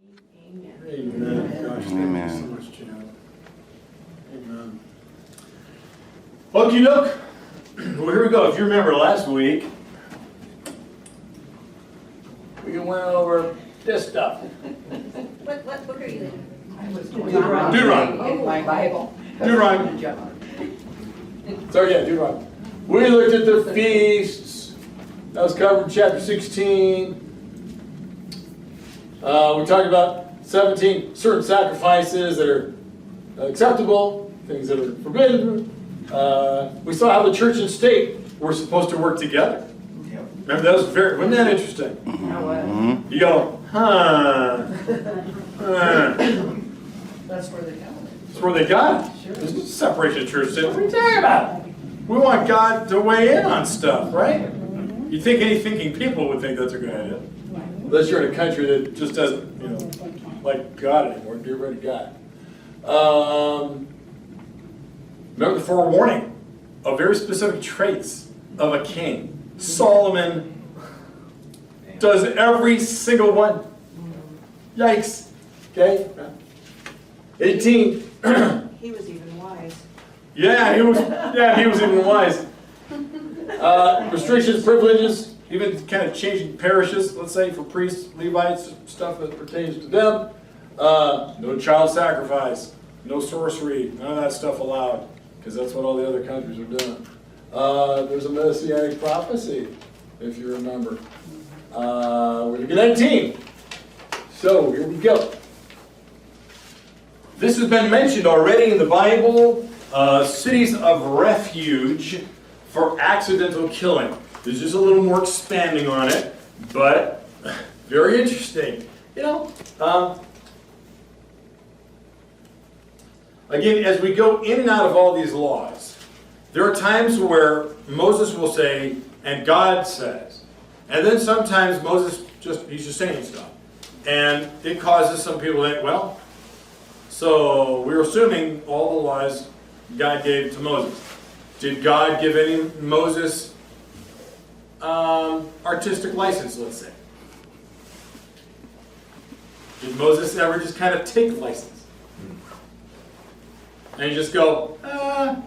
Amen. Gosh, thank you so much, Jan. Amen. Okie doke. Well, here we go. If you remember last week, we went over this stuff. What book are you in? I was Deuteronomy. in my Bible. Deuteronomy. So yeah, Deuteronomy. We looked at the feasts. That was covered in chapter 16. We talked about 17 certain sacrifices that are acceptable, things that are forbidden. We saw how the church and state were supposed to work together. Remember, that was wasn't that interesting? You go, That's where they got it. That's where they got it. Sure. This is separation of church and state. What are you talking about? We want God to weigh in on stuff, right? You'd think any thinking people would think that's a good idea. Unless you're in a country that just doesn't, like God anymore, get rid of God. Remember the forewarning of very specific traits of a king. Solomon does every single one. Yikes. Okay? 18. He was even wise. Yeah, he was even wise. Restrictions, privileges, even kind of changing parishes, let's say, for priests, Levites, stuff that pertains to them. No child sacrifice, no sorcery, none of that stuff allowed, because that's what all the other countries are doing. There's a messianic prophecy, if you remember. We're looking at 19. So, here we go. This has been mentioned already in the Bible, cities of refuge for accidental killing. There's just a little more expanding on it, but very interesting. Again, as we go in and out of all these laws, there are times where Moses will say, and God says, and then sometimes Moses he's just saying stuff. And it causes some people to think, well, so we're assuming all the laws God gave to Moses. Did God give any Moses artistic license, let's say? Did Moses ever just kind of take license? And you just go,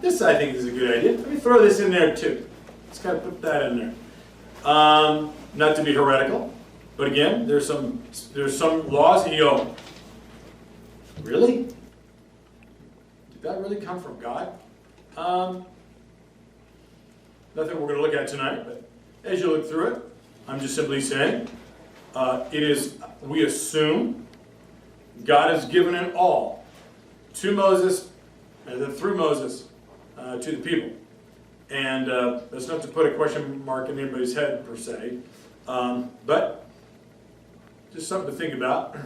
this I think is a good idea. Let me throw this in there too. Let's kind of put that in there. Not to be heretical, but again, there's some laws that you go, really? Did that really come from God? Nothing we're going to look at tonight, but as you look through it, I'm just simply saying, we assume God has given it all to Moses, and then through Moses to the people. And that's not to put a question mark in anybody's head, per se, but just something to think about.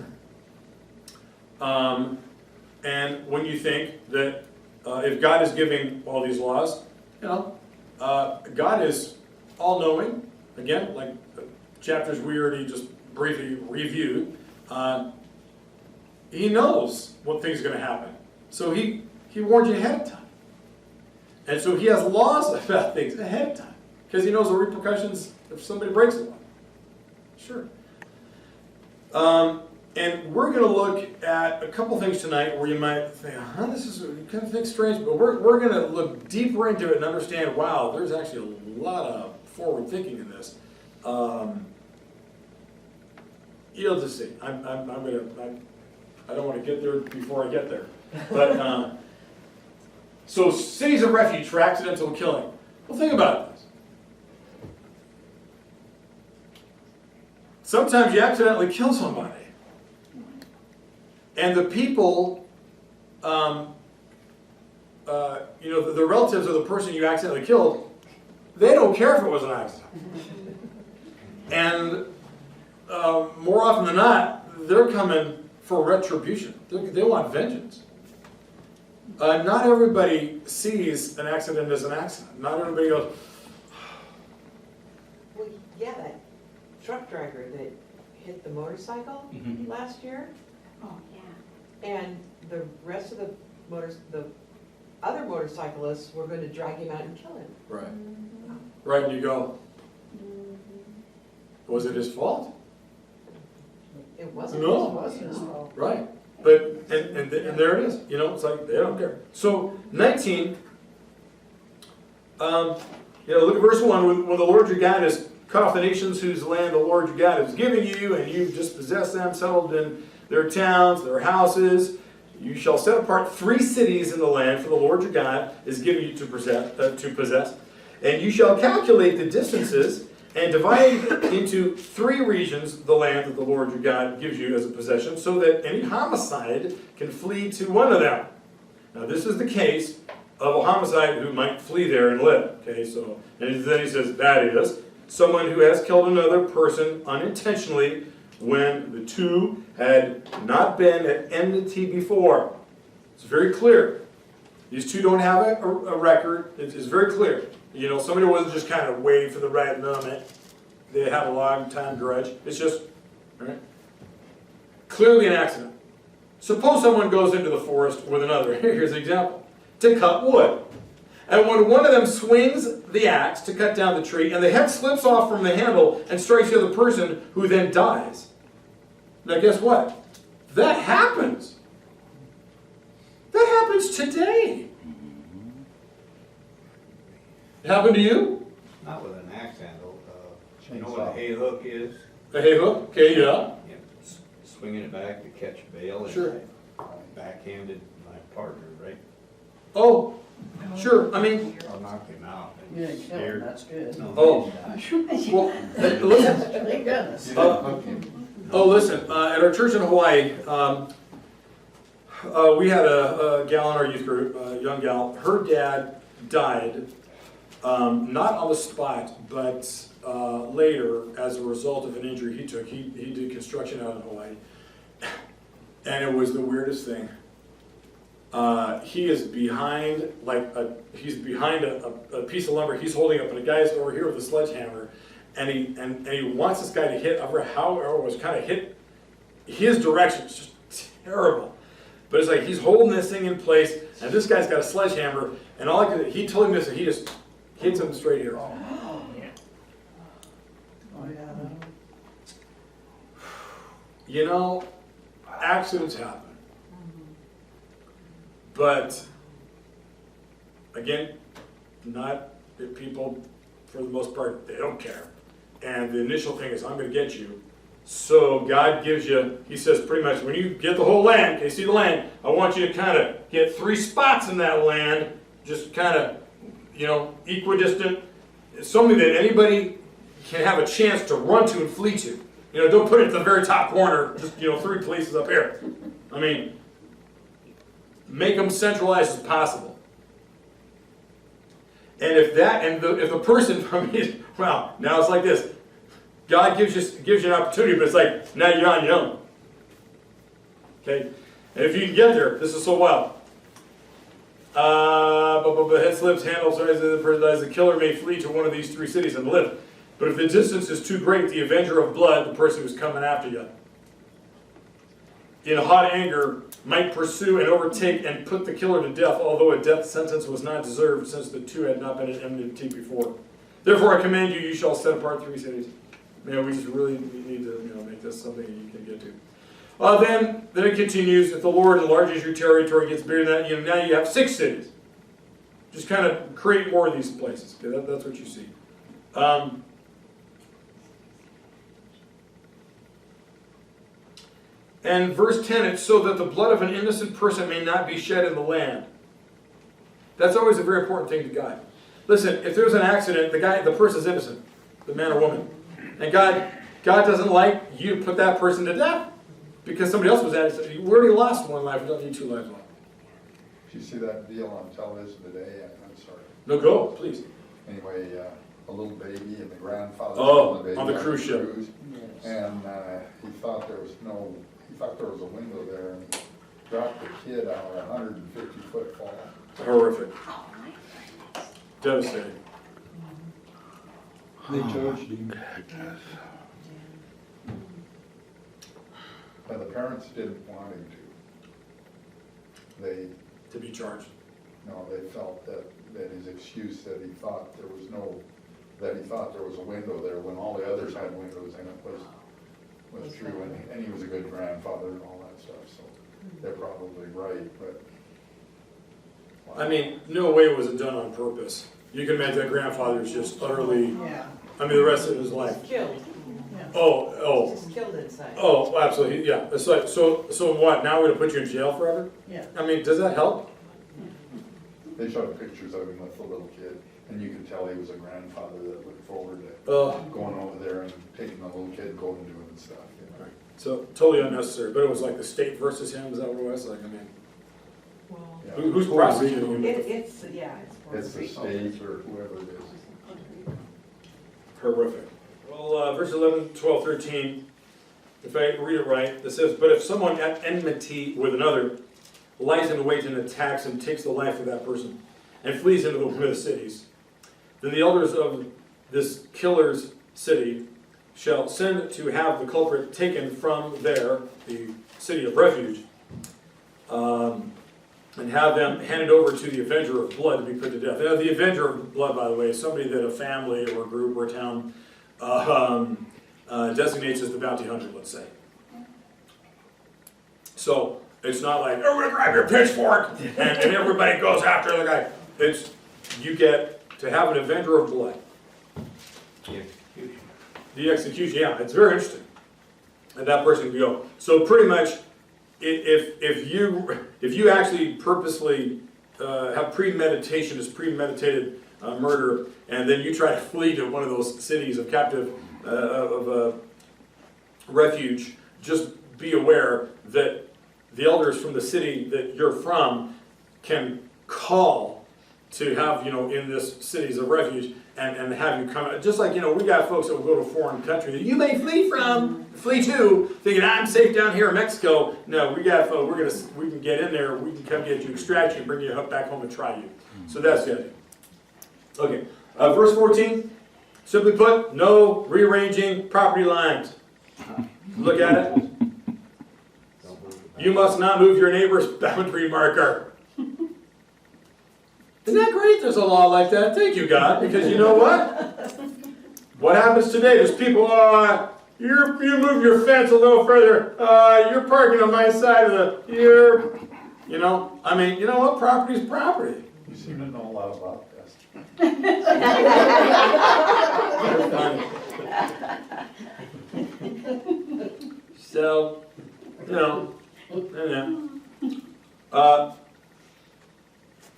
And when you think that if God is giving all these laws, God is all-knowing. Again, like the chapters we already just briefly reviewed, He knows what things are going to happen. So He warned you ahead of time. And so He has laws about things ahead of time, because He knows the repercussions if somebody breaks the law. Sure. And we're going to look at a couple things tonight where you might think, this is kind of things strange, but we're going to look deeper into it and understand, wow, there's actually a lot of forward thinking in this. You'll just see. I don't want to get there before I get there. But so cities of refuge for accidental killing. Well, think about this. Sometimes you accidentally kill somebody. And the people, the relatives of the person you accidentally killed, they don't care if it was an accident. And more often than not, they're coming for retribution. They want vengeance. Not everybody sees an accident as an accident. Not everybody goes, well, yeah, that truck driver that hit the motorcycle last year. Oh, yeah. And the rest of the other motorcyclists were going to drag him out and kill him. right. Right, and you go, was it his fault? It wasn't. No. It wasn't his fault. Right. But, and there it is, you know, it's like, they don't care. So, 19, look at verse 1. When the Lord your God has cut off the nations whose land the Lord your God has given you, and you've dispossessed them, settled in their towns, their houses, you shall set apart 3 cities in the land, for the Lord your God is giving you to possess. And you shall calculate the distances, and divide into 3 regions the land that the Lord your God gives you as a possession, so that any homicide can flee to one of them. Now this is the case of a homicide who might flee there and live. Okay, so, and then he says, that is, someone who has killed another person unintentionally when the two had not been at enmity before. It's very clear. These two don't have a record. It's very clear. You know, somebody wasn't just kind of waiting for the right moment. They had a long time grudge. It's just, right? Clearly an accident. Suppose someone goes into the forest with another. Here's an example. To cut wood. And when one of them swings the axe to cut down the tree, and the head slips off from the handle and strikes the other person, who then dies. Now guess what? That happens. That happens today. It happened to you? Not with an axe handle. You know what a hay hook is? A hay hook? Okay, yeah. Yeah, swinging it back to catch a bale. And Sure. I backhanded my partner, right? Oh, sure. I mean, I knocked him out. and Yeah, you killed him, scared- that's good. No, Oh. he died. well, listen. Thank goodness. Listen. At our church in Hawaii, we had a gal in our youth group, a young gal. Her dad died, not on the spot, but later as a result of an injury he took. He did construction out in Hawaii, and it was the weirdest thing. He is behind, he's behind a piece of lumber he's holding up, and a guy's over here with a sledgehammer, and he wants this guy to hit over however it was kind of hit his direction. It's just terrible. But it's like he's holding this thing in place, and this guy's got a sledgehammer, and he told him this, and he just hits him straight here. Oh, yeah. Oh, yeah. You know, accidents happen. But, again, not if people, for the most part, they don't care. And the initial thing is, I'm going to get you. So God gives you, he says pretty much, when you get the whole land, okay, see the land, I want you to kind of get 3 spots in that land, just kind of, equidistant, something that anybody can have a chance to run to and flee to. Don't put it at the very top corner, just, 3 places up here. I mean, make them centralized as possible. And if the person, well, now it's like this. God gives you an opportunity, but it's like, now you're on your own. Okay? And if you can get there, this is so wild. But head slips, handles, the person dies, the killer may flee to one of these 3 cities and live. But if the distance is too great, the avenger of blood, the person who's coming after you, in hot anger, might pursue and overtake and put the killer to death, although a death sentence was not deserved, since the 2 had not been at enmity before. Therefore I command you, you shall set apart 3 cities. Man, we just really need to make this something you can get to. Then it continues, if the Lord enlarges your territory, gets bigger than that, now you have 6 cities. Just kind of create more of these places. Okay, that's what you see. And verse 10, it's so that the blood of an innocent person may not be shed in the land. That's always a very important thing to God. Listen, if there's an accident, the person's innocent, the man or woman. And God doesn't like you to put that person to death because somebody else was innocent. We already lost 1 life, we don't need 2 lives left. Did you see that deal on television today? I'm sorry. No, go, please. Anyway, a little baby and the grandfather On the cruise ship. Yes. And he thought there was a window there, and he dropped the kid out of a 150-foot fall. Horrific. Devastating. They charged him. But the parents didn't want him to. To be charged. They felt that his excuse that he thought there was a window there when all the others had windows, and it was true, and he was a good grandfather and all that stuff, so they're probably right, but. I mean, no way was it done on purpose. You can imagine that grandfather was just utterly, Yeah, I mean, the rest of his life. Killed, Oh, just killed inside. oh, absolutely, yeah. It's like, so what, now we're gonna put you in jail forever? yeah. I mean, does that help? They showed pictures of him with the little kid, and you could tell he was a grandfather that looked forward to going over there and taking the little kid, going and doing stuff, you know. So, totally unnecessary, but it was like the state versus him, is that what it was? Like, I mean, Well, Yeah. who's prosecuting him? it's, yeah, It's the state or whoever it is. Horrific. Well, verse 11, 12, 13, if I read it right, it says, "But if someone at enmity with another lies in wait and attacks and takes the life of that person, and flees into one of the cities, then the elders of this killer's city shall send to have the culprit taken from there, the city of refuge, and have them handed over to the avenger of blood to be put to death." Now, the avenger of blood, by the way, is somebody that a family or a group or a town designates as the bounty hunter, let's say. So it's not like, "Oh, we're gonna grab your pitchfork," and everybody goes after the guy. It's, you get to have an avenger of blood. The execution, yeah, it's very interesting. And that person can go. So pretty much, if you actually purposely have premeditation, is premeditated murder, and then you try to flee to one of those cities of captive refuge, just be aware that the elders from the city that you're from can call to have, in this cities of refuge, and have you come, just like, we got folks that will go to a foreign country that you may flee to, thinking, "I'm safe down here in Mexico." No, we got folks, we can get in there, we can come get you, extract you, bring you back home and try you. So that's the idea. Okay, verse 14, simply put, no rearranging property lines. Look at it. You must not move your neighbor's boundary marker. Isn't that great? There's a law like that. Thank you, God, because you know what? What happens today? There's people, you move your fence a little further. You're parking on my side of the, I mean, you know what? Property's property. You seem to know a lot about this. So,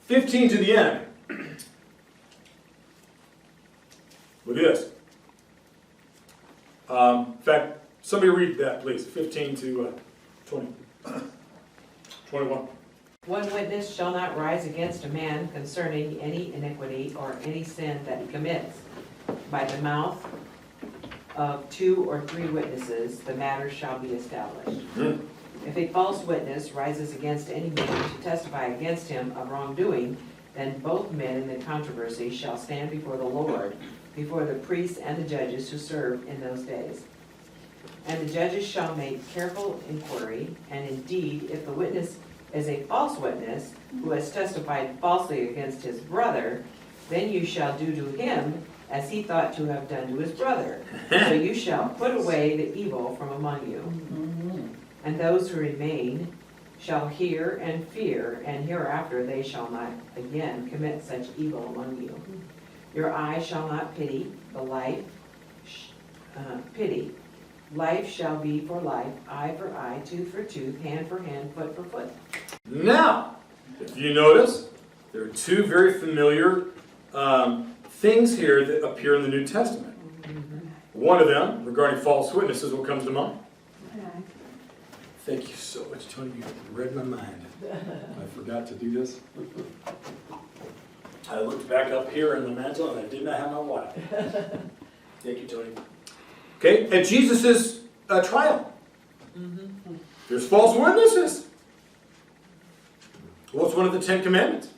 15 to the end. Look at this. In fact, somebody read that, please. 15 to 20. 21. One witness shall not rise against a man concerning any iniquity or any sin that he commits. By the mouth of 2 or 3 witnesses, the matter shall be established. If a false witness rises against any man to testify against him of wrongdoing, then both men in the controversy shall stand before the Lord, before the priests and the judges who serve in those days. And the judges shall make careful inquiry, and indeed, if the witness is a false witness who has testified falsely against his brother, then you shall do to him as he thought to have done to his brother. So you shall put away the evil from among you. And those who remain shall hear and fear, and hereafter they shall not again commit such evil among you. Your eye shall not pity the life, pity. Life shall be for life, eye for eye, tooth for tooth, hand for hand, foot for foot. Now, if you notice, there are 2 very familiar things here that appear in the New Testament. One of them, regarding false witnesses, what comes to mind? Thank you so much, Tony. You read my mind. I forgot to do this. I looked back up here in the mantle and I did not have my water. Thank you, Tony. Okay, at Jesus' trial, there's false witnesses. What's one of the 10 Commandments?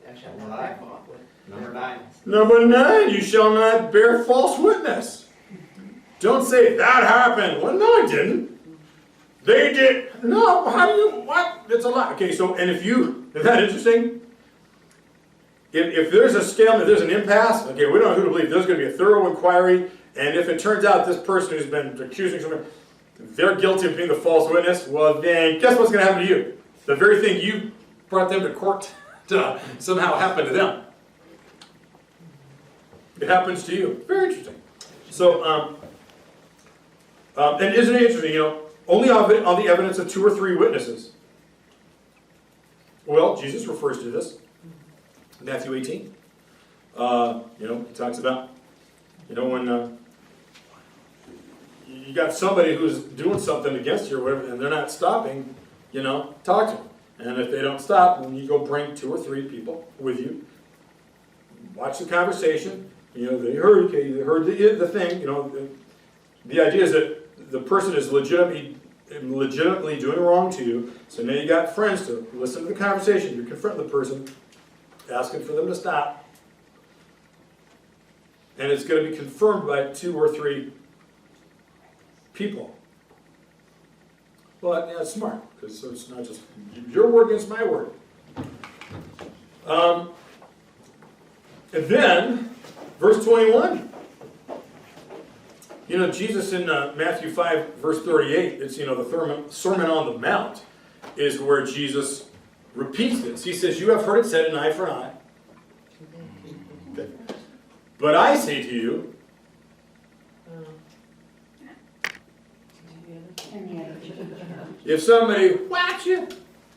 Thou shalt not bear false witness. Number 9. Number 9, you shall not bear false witness. Don't say, that happened. Well, no, it didn't. They did. No, how do you, what? It's a lie. Okay, so, and isn't that interesting? If there's a stalemate, if there's an impasse, okay, we don't know who to believe. There's going to be a thorough inquiry, and if it turns out this person who's been accusing someone, they're guilty of being the false witness, well then guess what's going to happen to you? The very thing you brought them to court to somehow happen to them. It happens to you. Very interesting. So, and isn't it interesting, only on the evidence of 2 or 3 witnesses. Well, Jesus refers to this. Matthew 18. He talks about, when you got somebody who's doing something against you or whatever, and they're not stopping, talk to them. And if they don't stop, then you go bring 2 or 3 people with you. Watch the conversation. They heard the thing. The idea is that the person is legitimately doing wrong to you. So now you got friends to listen to the conversation. You confront the person, asking for them to stop. And it's going to be confirmed by 2 or 3 people. Well, it's smart, because it's not just your word against my word. And then, verse 21. Jesus in Matthew 5, verse 38, it's, the Sermon on the Mount, is where Jesus repeats this. He says, "You have heard it said, an eye for an eye. Okay. But I say to you," if somebody whacks you,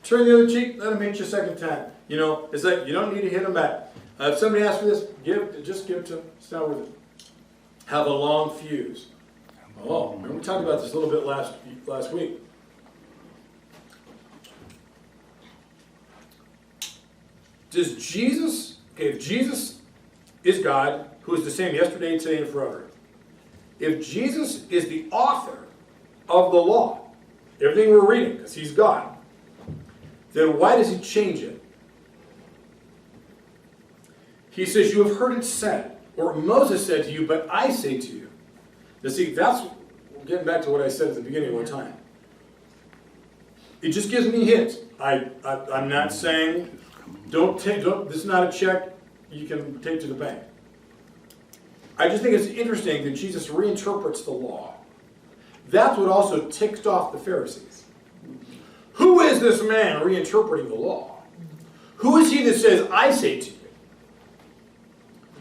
turn the other cheek, let them hit you a second time. It's like you don't need to hit them back. If somebody asks for this, just give it to them. It's not worth it. Have a long fuse. Oh, remember we talked about this a little bit last week. Does Jesus, if Jesus is God, who is the same yesterday, today, and forever, if Jesus is the author of the law, everything we're reading, because he's God, then why does he change it? He says, "You have heard it said," or Moses said to you, "but I say to you." Now see, that's getting back to what I said at the beginning of our time. It just gives me hints. I'm not saying, this is not a check you can take to the bank. I just think it's interesting that Jesus reinterprets the law. That's what also ticked off the Pharisees. Who is this man reinterpreting the law? Who is he that says, "I say to you"?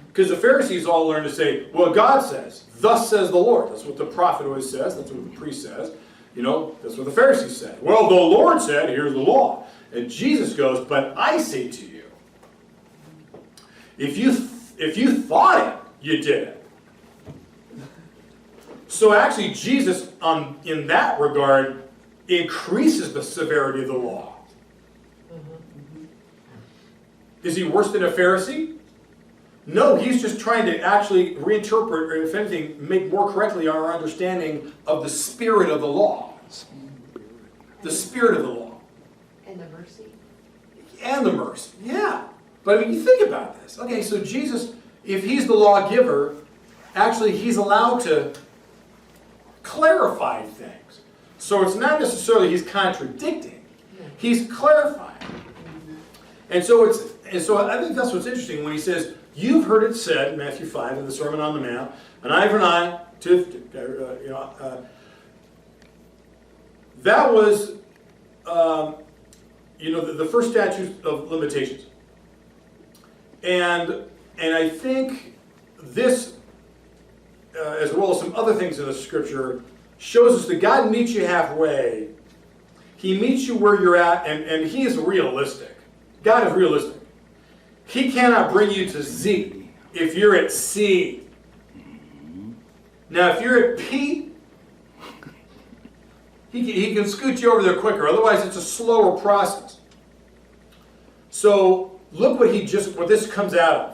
Because the Pharisees all learned to say, well, God says, "Thus says the Lord." That's what the prophet always says. That's what the priest says. That's what the Pharisees said. Well, the Lord said, here's the law. And Jesus goes, "But I say to you." If you thought it, you did it. So actually, Jesus, in that regard, increases the severity of the law. Is he worse than a Pharisee? No, he's just trying to actually reinterpret, or if anything, make more correctly our understanding of the spirit of the law. The spirit of the law. And the mercy. And the mercy, yeah. But you think about this. Okay, so Jesus, if he's the lawgiver, actually he's allowed to clarify things. So it's not necessarily he's contradicting. He's clarifying. And so I think that's what's interesting when he says, "You've heard it said," Matthew 5 in the Sermon on the Mount, "an eye for an eye, that was, the first statute of limitations. And I think this, as well as some other things in the Scripture, shows us that God meets you halfway. He meets you where you're at, and he is realistic. God is realistic. He cannot bring you to Z if you're at C. Now, if you're at P, he can scoot you over there quicker. Otherwise, it's a slower process. So, look what this comes out of.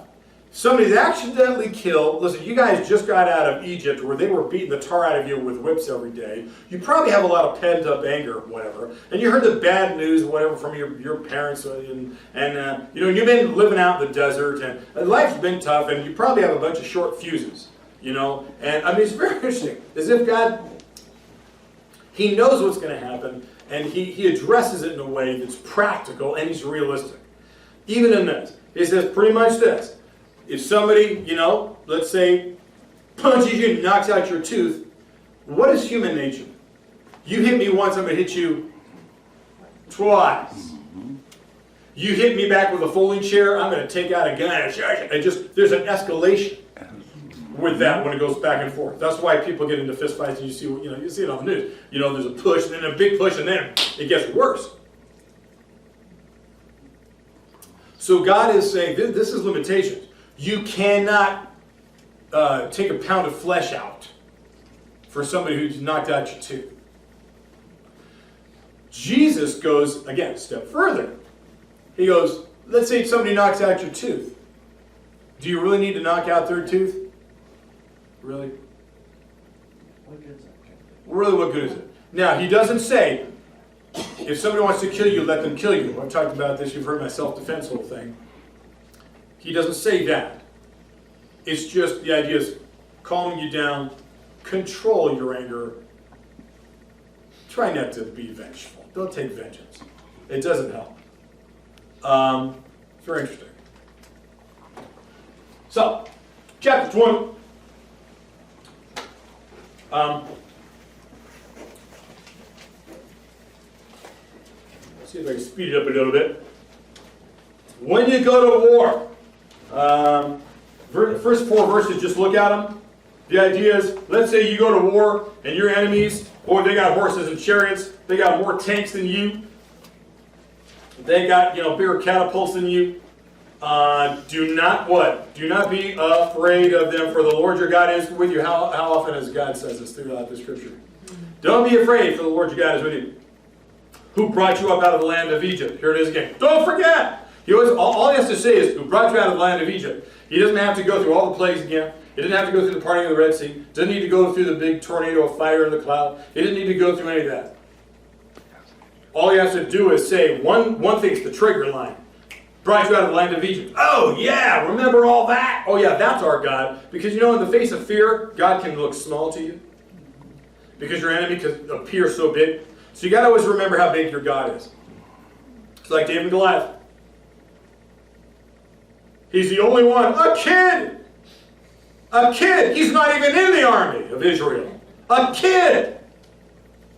Somebody's accidentally killed. Listen, you guys just got out of Egypt where they were beating the tar out of you with whips every day. You probably have a lot of pent-up anger or whatever. And you heard the bad news, whatever, from your parents. And you've been living out in the desert. And life's been tough. And you probably have a bunch of short fuses. And it's very interesting. As if God, he knows what's going to happen. And he addresses it in a way that's practical and he's realistic. Even in this. He says pretty much this. If somebody, let's say, punches you and knocks out your tooth, what is human nature? You hit me once, I'm going to hit you twice. You hit me back with a folding chair, I'm going to take out a gun and just, there's an escalation with that when it goes back and forth. That's why people get into fist fights, and you see, you see it on the news. There's a push, and then a big push, and then it gets worse. So God is saying, this is limitations. You cannot take a pound of flesh out for somebody who's knocked out your tooth. Jesus goes, again, a step further. He goes, let's say somebody knocks out your tooth. Do you really need to knock out their tooth? Really? What good is that? Really, what good is it? Now, he doesn't say, if somebody wants to kill you, let them kill you. I've talked about this, you've heard my self-defense whole thing. He doesn't say that. It's just, the idea is calming you down, control your anger. Try not to be vengeful. Don't take vengeance. It doesn't help. It's very interesting. So, chapter 20. See if I can speed it up a little bit. When you go to war, first 4 verses, just look at them. The idea is, let's say you go to war and your enemies, boy, they got horses and chariots, they got more tanks than you, they got, bigger catapults than you. Do not what? Do not be afraid of them, for the Lord your God is with you. How often has God says this throughout the scripture? Don't be afraid, for the Lord your God is with you. Who brought you up out of the land of Egypt? Here it is again. Don't forget! All he has to say is, who brought you out of the land of Egypt. He doesn't have to go through all the plagues again. He didn't have to go through the parting of the Red Sea. Doesn't need to go through the big tornado of fire in the cloud. He didn't need to go through any of that. All he has to do is say one thing's the trigger line. Brought you out of the land of Egypt. Oh yeah, remember all that? Oh yeah, that's our God. Because in the face of fear, God can look small to you. Because your enemy can appear so big. So you got to always remember how big your God is. It's like David and Goliath. He's the only one. A kid! A kid! He's not even in the army of Israel. A kid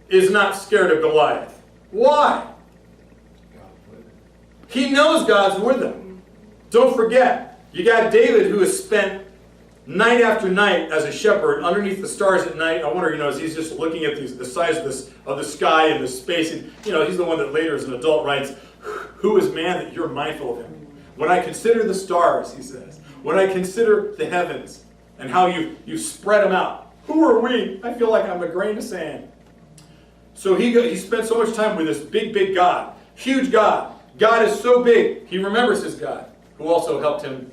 is not scared of Goliath. Why? He knows God's with him. Don't forget, you got David who has spent night after night as a shepherd underneath the stars at night. I wonder, as he's just looking at the size of the sky and the space. And, he's the one that later as an adult writes, who is man that you're mindful of him? When I consider the stars, he says, when I consider the heavens and how you spread them out, who are we? I feel like I'm a grain of sand. So he spent so much time with this big, big God, huge God. God is so big, he remembers his God, who also helped him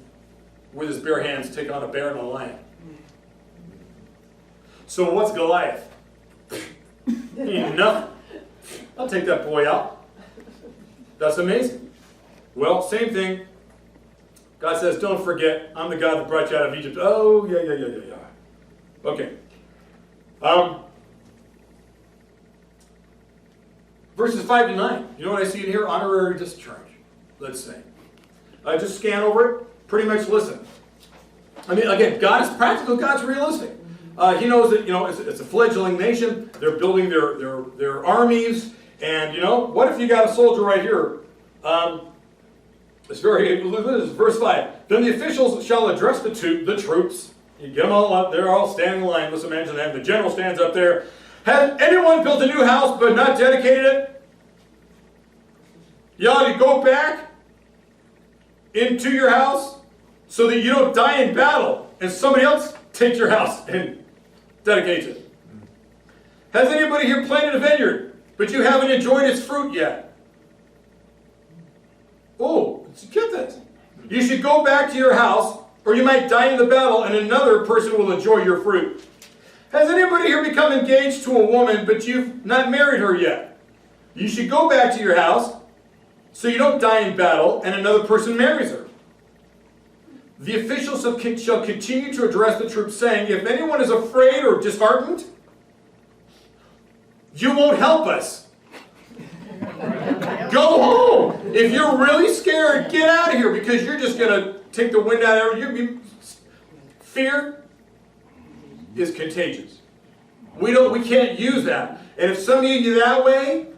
with his bare hands take on a bear and a lion. So what's Goliath? He ain't nothing. I'll take that boy out. That's amazing. Well, same thing. God says, don't forget, I'm the God that brought you out of Egypt. Oh, yeah. Okay. Verses 5 to 9. You know what I see in here? Honorary discharge, let's say. Just scan over it. Pretty much listen. I mean, again, God is practical. God's realistic. He knows that, it's a fledgling nation. They're building their armies. And, what if you got a soldier right here? This is verse 5. Then the officials shall address the troops. You get them all up. They're all standing in line. Let's imagine that. The general stands up there. Has anyone built a new house but not dedicated it? You ought to go back into your house so that you don't die in battle and somebody else takes your house and dedicates it. Has anybody here planted a vineyard but you haven't enjoyed its fruit yet? Oh, get this. You should go back to your house or you might die in the battle and another person will enjoy your fruit. Has anybody here become engaged to a woman, but you've not married her yet? You should go back to your house so you don't die in battle and another person marries her. The officials shall continue to address the troops, saying, if anyone is afraid or disheartened, you won't help us. Go home. If you're really scared, get out of here because you're just going to take the wind out of you. Fear is contagious. We can't use that. And if some of you do that way,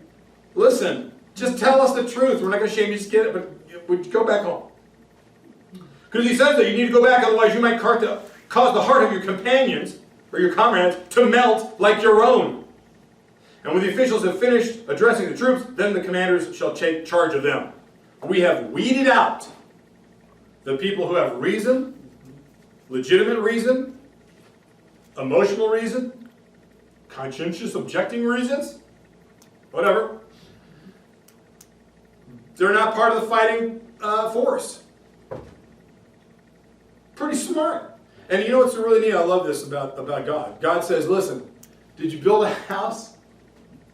listen, just tell us the truth. We're not going to shame you, just get it, but go back home. Because he says that you need to go back, otherwise you might cause the heart of your companions, or your comrades, to melt like your own. And when the officials have finished addressing the troops, then the commanders shall take charge of them. We have weeded out the people who have reason, legitimate reason, emotional reason, conscientious objecting reasons, whatever. They're not part of the fighting force. Pretty smart. And you know what's really neat? I love this about God. God says, listen, did you build a house?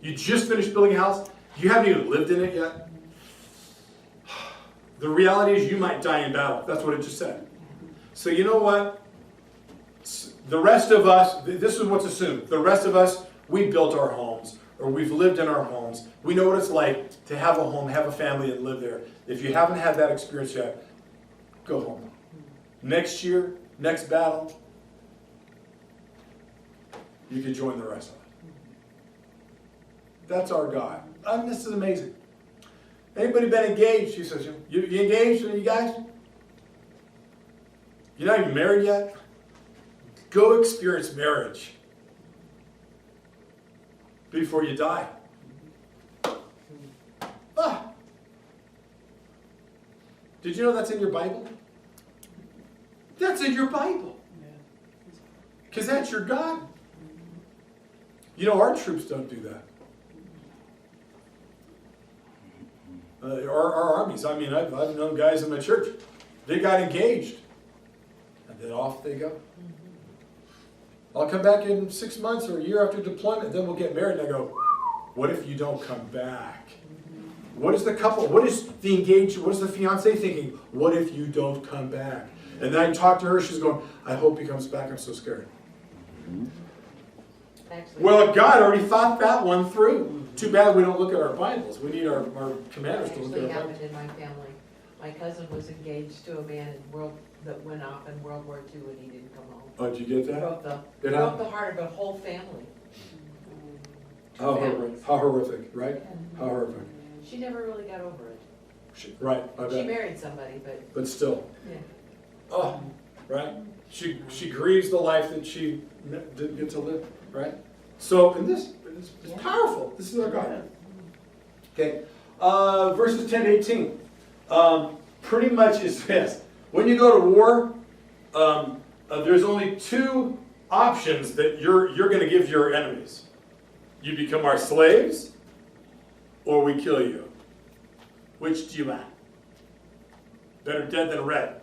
You just finished building a house? You haven't even lived in it yet? The reality is you might die in battle. That's what it just said. So you know what? The rest of us, this is what's assumed. The rest of us, we built our homes, or we've lived in our homes. We know what it's like to have a home, have a family, and live there. If you haven't had that experience yet, go home. Next year, next battle, you can join the rest of us. That's our God. I mean, this is amazing. Anybody been engaged? She says, you engaged, you guys? You're not even married yet? Go experience marriage before you die. Ah. Did you know that's in your Bible? That's in your Bible. Because that's your God. You know, our troops don't do that. Our armies, I mean, I've known guys in my church, they got engaged, and then off they go. I'll come back in 6 months or a year after deployment, then we'll get married, and I go, what if you don't come back? What is the couple, what is the engaged, what is the fiance thinking? What if you don't come back? And then I talk to her, she's going, I hope he comes back, I'm so scared. Actually, Well, God already thought that one through. Too bad we don't look at our Bibles. We need our commanders to look actually at our happened Bibles. in my family. My cousin was engaged to a man that went off in World War II and he didn't come home. Oh, did you get that? Broke the heart of a whole family. How horrific, right? How horrific. She never really got over it. Right, I She bet. married somebody, but But still. yeah. Oh, right? She grieves the life that she didn't get to live, right? So, and this is powerful. This is our God. Okay. Verses 10 to 18. Pretty much is this. When you go to war, there's only two options that you're going to give your enemies. You become our slaves, or we kill you. Which do you want? Better dead than red.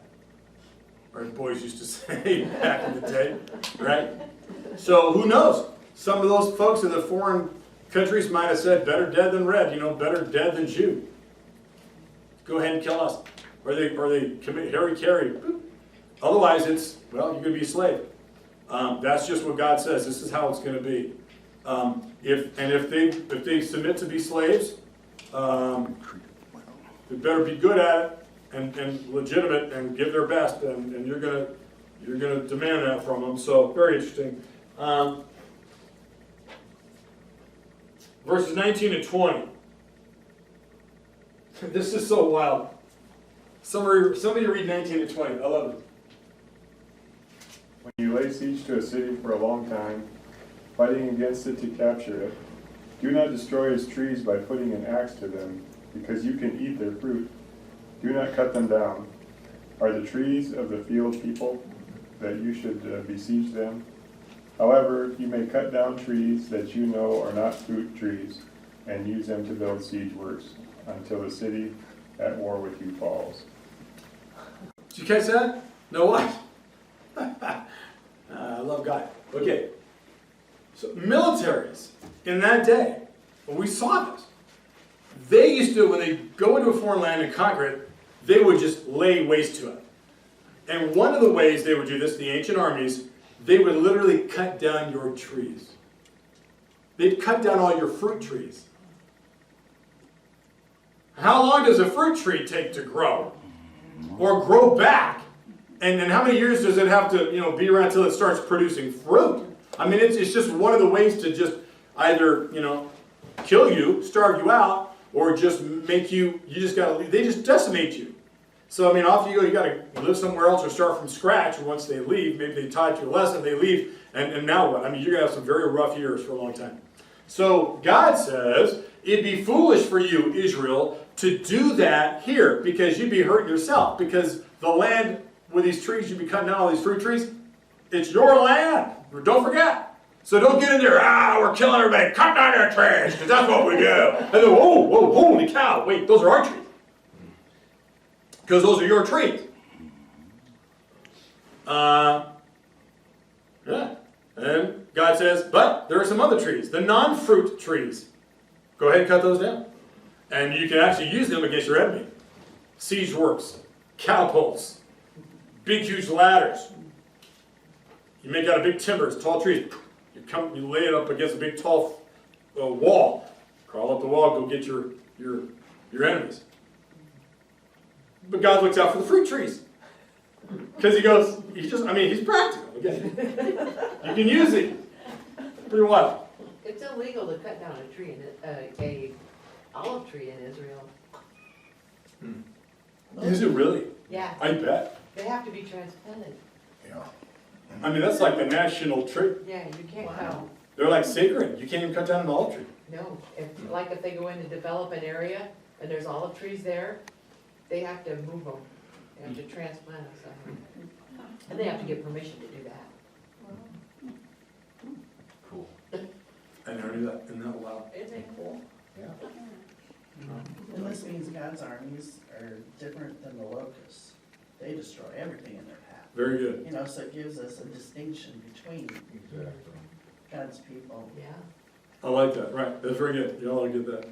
Our boys used to say back in the day, right? So who knows? Some of those folks in the foreign countries might have said, better dead than red, you know, better dead than Jew. Go ahead and kill us. Or they commit Harry. Otherwise it's, well, you're going to be a slave. That's just what God says. This is how it's going to be. If they submit to be slaves, they better be good at it and legitimate and give their best, and you're gonna demand that from them. So very interesting. Verses 19 and 20. This is so wild. Somebody read 19 and 20. I love it. When you lay siege to a city for a long time, fighting against it to capture it, do not destroy its trees by putting an axe to them, because you can eat their fruit. Do not cut them down. Are the trees of the field people, that you should besiege them? However, you may cut down trees that you know are not fruit trees, and use them to build siege works, until the city at war with you falls. Did you catch that? No what? I love God. Okay. So militaries in that day, when we saw this, they used to, when they go into a foreign land and conquer it, they would just lay waste to it. And one of the ways they would do this, the ancient armies, they would literally cut down your trees. They'd cut down all your fruit trees. How long does a fruit tree take to grow? Or grow back? And how many years does it have to, be around until it starts producing fruit? I mean, it's just one of the ways to just either, kill you, starve you out, or just make you just gotta, they just decimate you. So, I mean, off you go, you gotta live somewhere else or start from scratch. Once they leave, maybe they taught you a lesson, they leave, and now what? I mean, you're gonna have some very rough years for a long time. So, God says, it'd be foolish for you, Israel, to do that here, because you'd be hurting yourself, because the land with these trees, you'd be cutting down all these fruit trees, it's your land. Don't forget. So don't get in there, we're killing everybody, cut down their trees, because that's what we do. And then, whoa, holy cow, wait, those are our trees. Because those are your trees. Yeah. And God says, but there are some other trees, the non-fruit trees. Go ahead and cut those down. And you can actually use them against your enemy. Siege works, catapults, big huge ladders. You make out of big timbers, tall trees. You lay it up against a big tall wall. Crawl up the wall, go get your enemies. But God looks out for the fruit trees. Because he's practical. Again. You can use it. Pretty wild. It's illegal to cut down a tree, a olive tree in Israel. Is it really? Yeah, I bet. they have to be transplanted. Yeah. I mean, that's like the national tree. Yeah, you can't cut. They're like sacred. You can't even cut down an olive tree. No, if they go in to develop an area and there's olive trees there, they have to move them. They have to transplant them somewhere. And they have to get permission to do that. Cool. I never knew that. Isn't that wild? Isn't it cool? Yeah. And this means God's armies are different than the locusts. They destroy everything in their path. Very good. So it gives us a distinction between Exactly. God's people. Yeah. I like that. Right. That's very good. You all get that.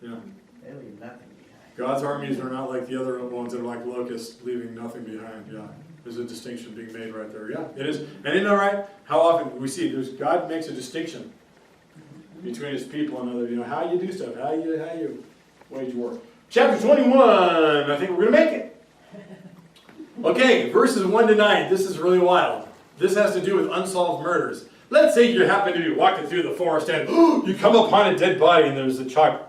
Yeah. They leave nothing behind. God's armies are not like the other ones that are like locusts, leaving nothing behind. Yeah. There's a distinction being made right there. Yeah, it is. And isn't that right? How often we see God makes a distinction between his people and other, how you do stuff, how you wage war. Chapter 21, I think we're going to make it. Okay, verses 1 to 9. This is really wild. This has to do with unsolved murders. Let's say you happen to be walking through the forest and you come upon a dead body and there's a child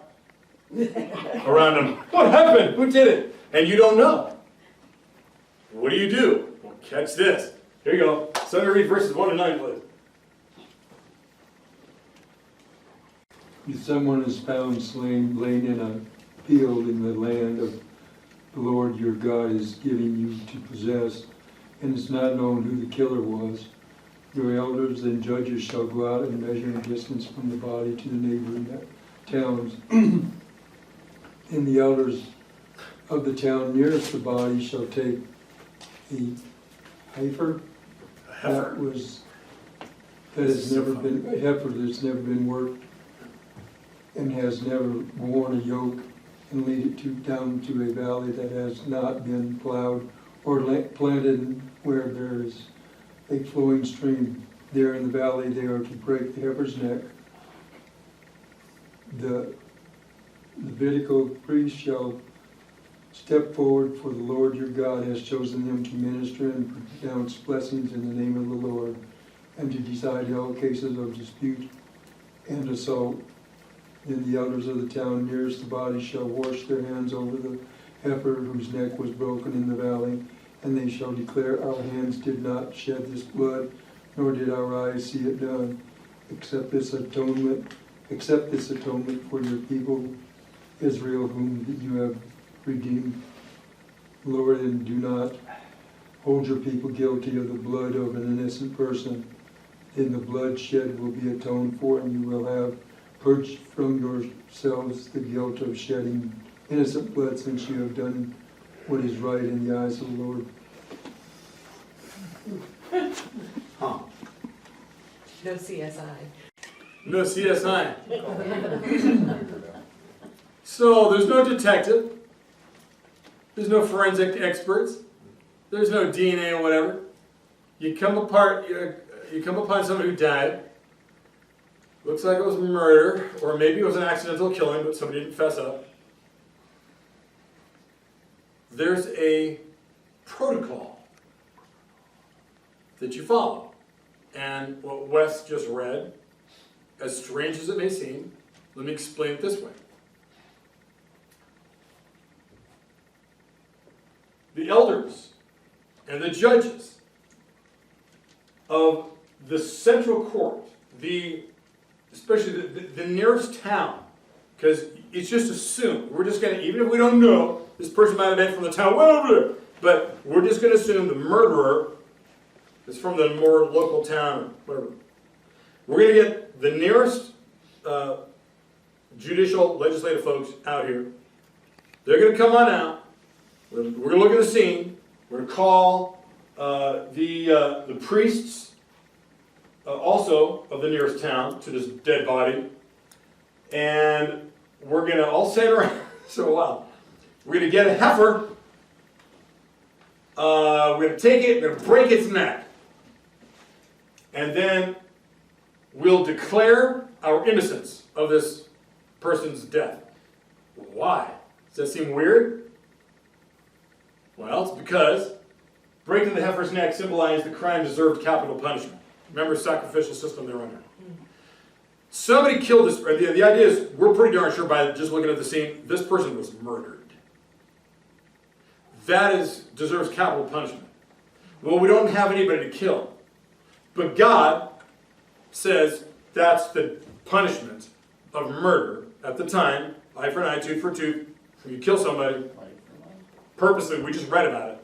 around him. What happened? Who did it? And you don't know. What do you do? Well, catch this. Here you go. Somebody read verses 1 to 9, please. If someone is found slain, laying in a field in the land of the Lord your God is giving you to possess, and it's not known who the killer was, your elders and judges shall go out and measure a distance from the body to the neighboring towns. And the elders of the town nearest the body shall take a heifer. That has never been, a heifer that's never been worked and has never worn a yoke, and lead it down to a valley that has not been plowed or planted, where there is a flowing stream. There in the valley they are to break the heifer's neck. The Levitical priest shall step forward, for the Lord your God has chosen them to minister and pronounce blessings in the name of the Lord, and to decide all cases of dispute and assault. Then the elders of the town nearest the body shall wash their hands over the heifer whose neck was broken in the valley, and they shall declare, our hands did not shed this blood, nor did our eyes see it done. Accept this atonement for your people Israel, whom you have redeemed. Lord, and do not hold your people guilty of the blood of an innocent person. Then the blood shed will be atoned for, and you will have purged from yourselves the guilt of shedding innocent blood, since you have done what is right in the eyes of the Lord. Huh. No CSI. No CSI. So there's no detective. There's no forensic experts. There's no DNA or whatever. You come upon somebody who died. Looks like it was murder, or maybe it was an accidental killing, but somebody didn't fess up. There's a protocol that you follow. And what Wes just read, as strange as it may seem, let me explain it this way. The elders and the judges of the central court, especially the nearest town, because it's just assumed, we're just going to, even if we don't know, this person might have been from the town way over there, but we're just going to assume the murderer is from the more local town or whatever. We're going to get the nearest judicial, legislative folks out here. They're going to come on out. We're going to look at the scene. We're going to call the priests also of the nearest town to this dead body. And we're going to all sit around. So wow. We're going to get a heifer. We're going to take it, we're going to break its neck. And then we'll declare our innocence of this person's death. Why? Does that seem weird? Well, it's because breaking the heifer's neck symbolized the crime deserved capital punishment. Remember sacrificial system they're under. Somebody killed this. The idea is, we're pretty darn sure by just looking at the scene, this person was murdered. That deserves capital punishment. Well, we don't have anybody to kill. But God says that's the punishment of murder at the time. Eye for an eye, tooth for tooth. When you kill somebody, purposely, we just read about it.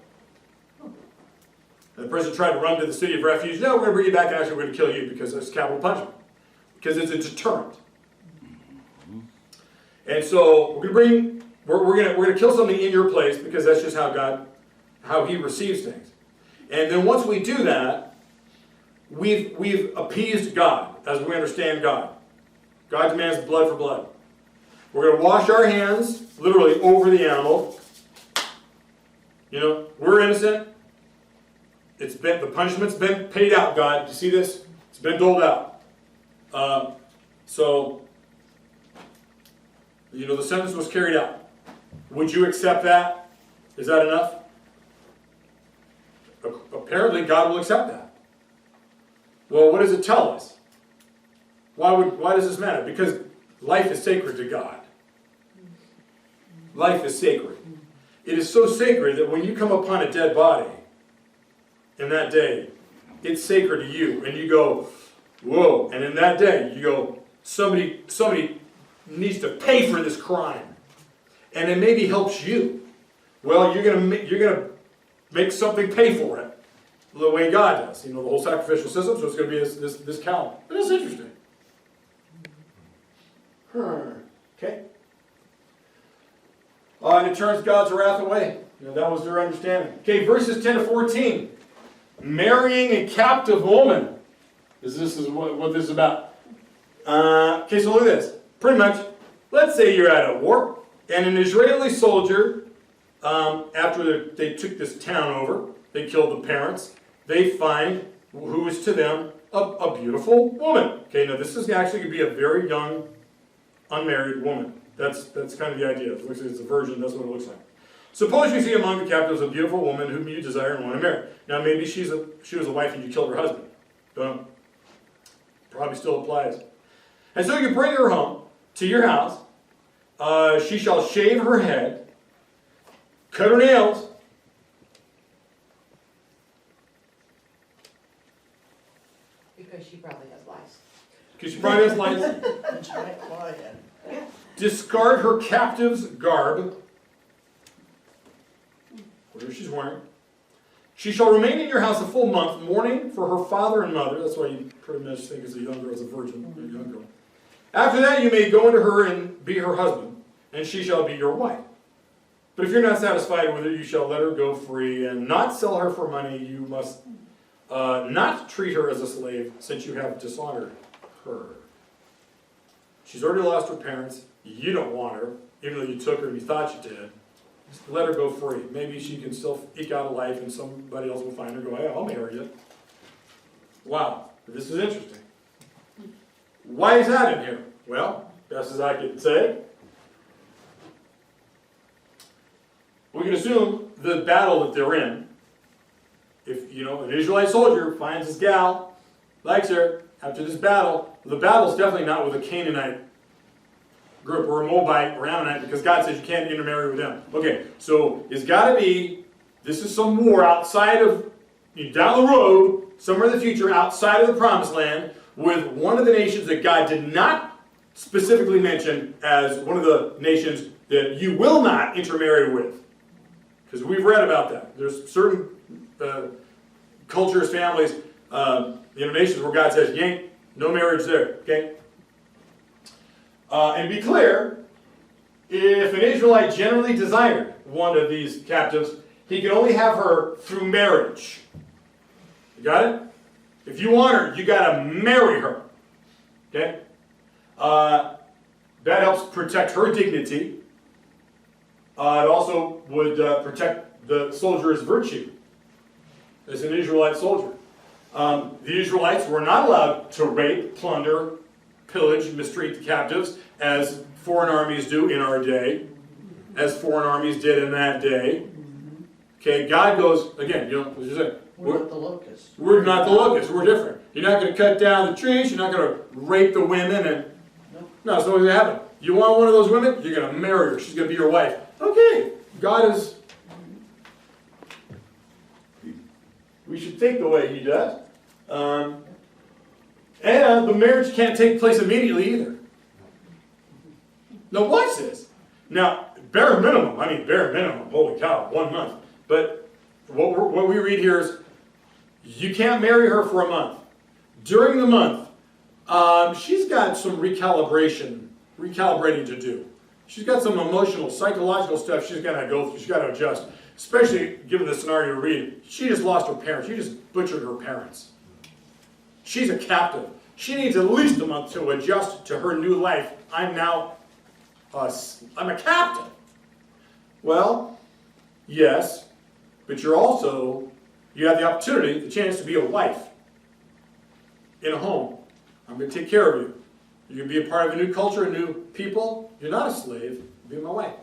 And the person tried to run to the city of refuge. No, we're going to bring you back, and actually we're going to kill you because it's capital punishment. Because it's a deterrent. And so we're going to kill something in your place because that's just how He receives things. And then once we do that, we've appeased God as we understand God. God commands blood for blood. We're going to wash our hands literally over the animal. You know, we're innocent. The punishment's been paid out, God. Do you see this? It's been doled out. So, you know, the sentence was carried out. Would you accept that? Is that enough? Apparently, God will accept that. Well, what does it tell us? Why does this matter? Because life is sacred to God. Life is sacred. It is so sacred that when you come upon a dead body in that day, it's sacred to you. And you go, whoa. And in that day, you go, somebody needs to pay for this crime. And it maybe helps you. Well, you're gonna make something pay for it the way God does. You know, the whole sacrificial system, so it's going to be this cow. But it's interesting. Okay. And it turns God's wrath away. You know, that was their understanding. Okay, verses 10 to 14. Marrying a captive woman. This is what this is about. Okay, so look at this. Pretty much, let's say you're at a war, and an Israeli soldier, after they took this town over, they killed the parents, they find who is to them a beautiful woman. Okay, now this is actually going to be a very young, unmarried woman. That's kind of the idea. It looks like it's a virgin, that's what it looks like. Suppose you see among the captives a beautiful woman whom you desire and want to marry. Now maybe she was a wife and you killed her husband. Don't know. Probably still applies. And so you bring her home to your house. She shall shave her head, cut her nails, Because she probably has lice. because she probably has lice. And she might fly in. Discard her captive's garb, whatever she's wearing. She shall remain in your house a full month, mourning for her father and mother. That's why you pretty much think as a young girl is a virgin, a young girl. After that, you may go into her and be her husband, and she shall be your wife. But if you're not satisfied with her, you shall let her go free and not sell her for money. You must not treat her as a slave, since you have dishonored her. She's already lost her parents. You don't want her, even though you took her and you thought you did. Just let her go free. Maybe she can still eke out a life and somebody else will find her and go, hey, I'll marry you. Wow, this is interesting. Why is that in here? Well, best as I can say, we can assume the battle that they're in. If, you know, an Israelite soldier finds his gal likes her after this battle. The battle's definitely not with a Canaanite group or a Moabite or Ammonite, because God says you can't intermarry with them. Okay, so it's got to be, this is some war outside of, down the road, somewhere in the future, outside of the promised land, with one of the nations that God did not specifically mention as one of the nations that you will not intermarry with. Because we've read about that. There's certain cultures, families, nations where God says, you ain't, no marriage there, okay? And to be clear, if an Israelite generally desired one of these captives, he could only have her through marriage. You got it? If you want her, you got to marry her. Okay? That helps protect her dignity. It also would protect the soldier's virtue as an Israelite soldier. The Israelites were not allowed to rape, plunder, pillage, mistreat the captives as foreign armies do in our day, as foreign armies did in that day. Okay, God goes, again, what you say? We're not the locusts. We're not the locusts, we're different. You're not going to cut down the trees, you're not going to rape the women, and Nope. no, it's not going to happen. You want one of those women? You're going to marry her, she's going to be your wife. Okay, God is, we should think the way he does. And the marriage can't take place immediately either. Now watch this. Now, bare minimum, holy cow, 1 month. But what we read here is, you can't marry her for a month. During the month, she's got some recalibrating to do. She's got some emotional, psychological stuff she's got to go through, she's got to adjust. Especially given the scenario we read, she just lost her parents, she just butchered her parents. She's a captive. She needs at least a month to adjust to her new life. I'm a captive. Well, yes, but you have the opportunity, the chance to be a wife in a home. I'm going to take care of you. You can be a part of a new culture, a new people. You're not a slave. Be my wife.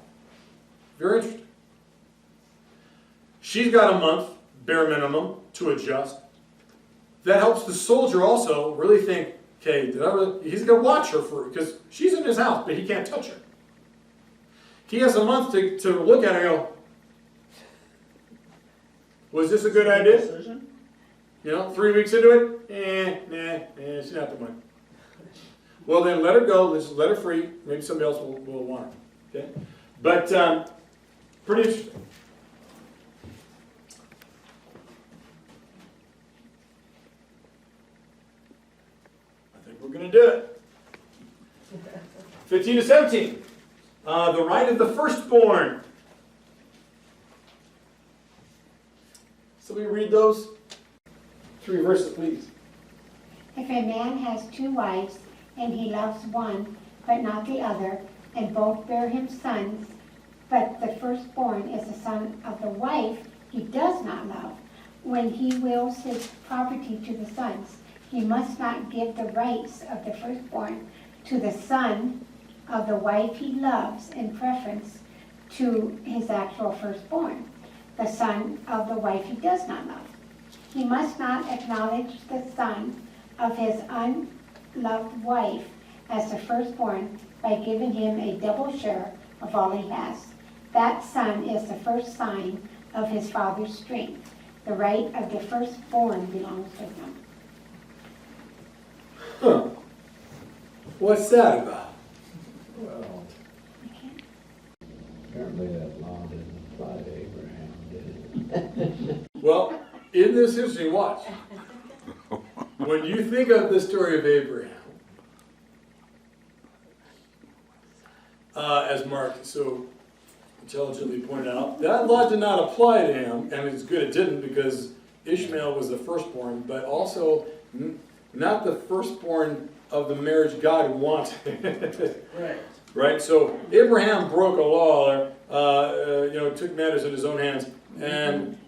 Very interesting. She's got a month, bare minimum, to adjust. That helps the soldier also really think, okay, he's going to watch her because she's in his house, but he can't touch her. He has a month to look at her and go, was this a good idea? Decision? 3 weeks into it, she's not the one. Well, then let her go, let's let her free. Maybe somebody else will want her. Okay? But pretty interesting. I think we're going to do it. 15 to 17. The right of the firstborn. Somebody read those 3 verses, please. If a man has 2 wives, and he loves one, but not the other, and both bear him sons, but the firstborn is the son of the wife he does not love, when he wills his property to the sons, he must not give the rights of the firstborn to the son of the wife he loves in preference to his actual firstborn, the son of the wife he does not love. He must not acknowledge the son of his unloved wife as the firstborn by giving him a double share of all he has. That son is the first sign of his father's strength. The right of the firstborn belongs to him. Huh. What's that about? Well, apparently that law didn't apply to Abraham, did it? Well, in this history, watch. When you think of the story of Abraham, as Mark so intelligently pointed out, that law did not apply to him, and it's good it didn't because Ishmael was the firstborn, but also not the firstborn of the marriage God wanted. Right. Right? So Abraham broke a law, took matters in his own hands.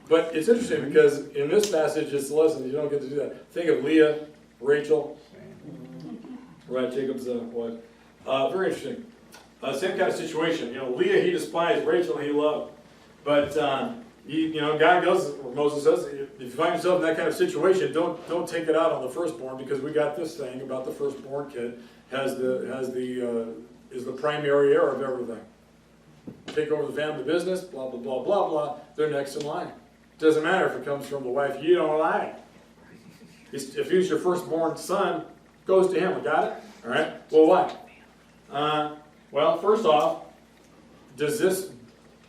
But it's interesting because in this passage, it's a lesson. You don't get to do that. Think of Leah, Rachel, right? Jacob's wife. Very interesting. Same kind of situation. Leah he despised, Rachel he loved. But God goes, or Moses says, if you find yourself in that kind of situation, don't take it out on the firstborn, because we got this thing about the firstborn kid is the primary heir of everything. Take over the family business, blah, blah, blah, blah, blah. They're next in line. Doesn't matter if it comes from the wife you don't like. If he's your firstborn son, goes to him. Got it? All right? Well, why? Well, first off, does this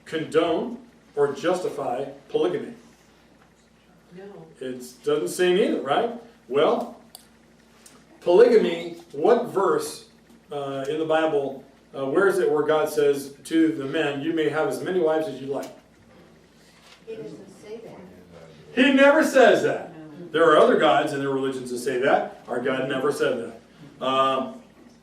condone or justify polygamy? No. It doesn't say neither, right? Well, polygamy, what verse in the Bible, where is it where God says to the men, you may have as many wives as you like? He doesn't say that. He never says that. There are other gods in their religions that say that. Our God never said that.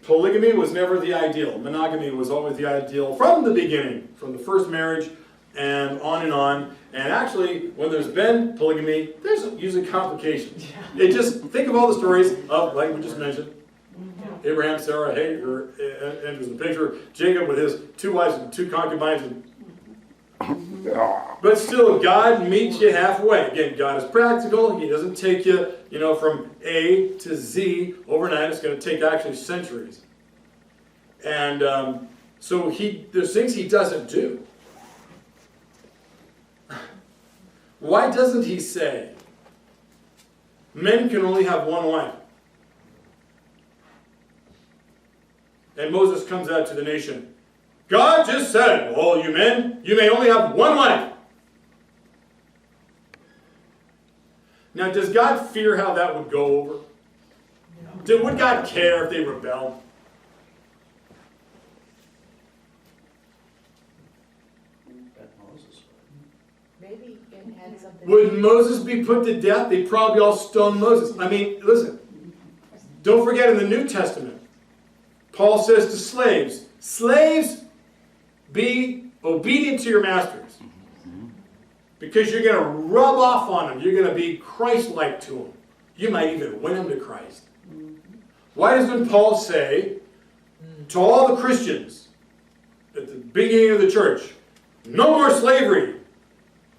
Polygamy was never the ideal. Monogamy was always the ideal from the beginning, from the first marriage and on and on. And actually, when there's been polygamy, there's usually complications. It just, think of all the stories of, like we just mentioned, Abraham, Sarah, Hagar, and there's the picture of Jacob with his 2 wives and 2 concubines. But still, God meets you halfway. Again, God is practical. He doesn't take you, from A to Z overnight. It's going to take actually centuries. And so there's things he doesn't do. Why doesn't he say, men can only have one wife? And Moses comes out to the nation. God just said, all you men, you may only have one wife. Now, does God fear how that would go over? No. Would God care if they rebelled? Bet Moses would. Maybe it had something. Would Moses be put to death? They'd probably all stone Moses. I mean, listen. Don't forget in the New Testament, Paul says to slaves, slaves, be obedient to your masters. Because you're going to rub off on them. You're going to be Christ-like to them. You might even win them to Christ. Why doesn't Paul say to all the Christians at the beginning of the church, no more slavery,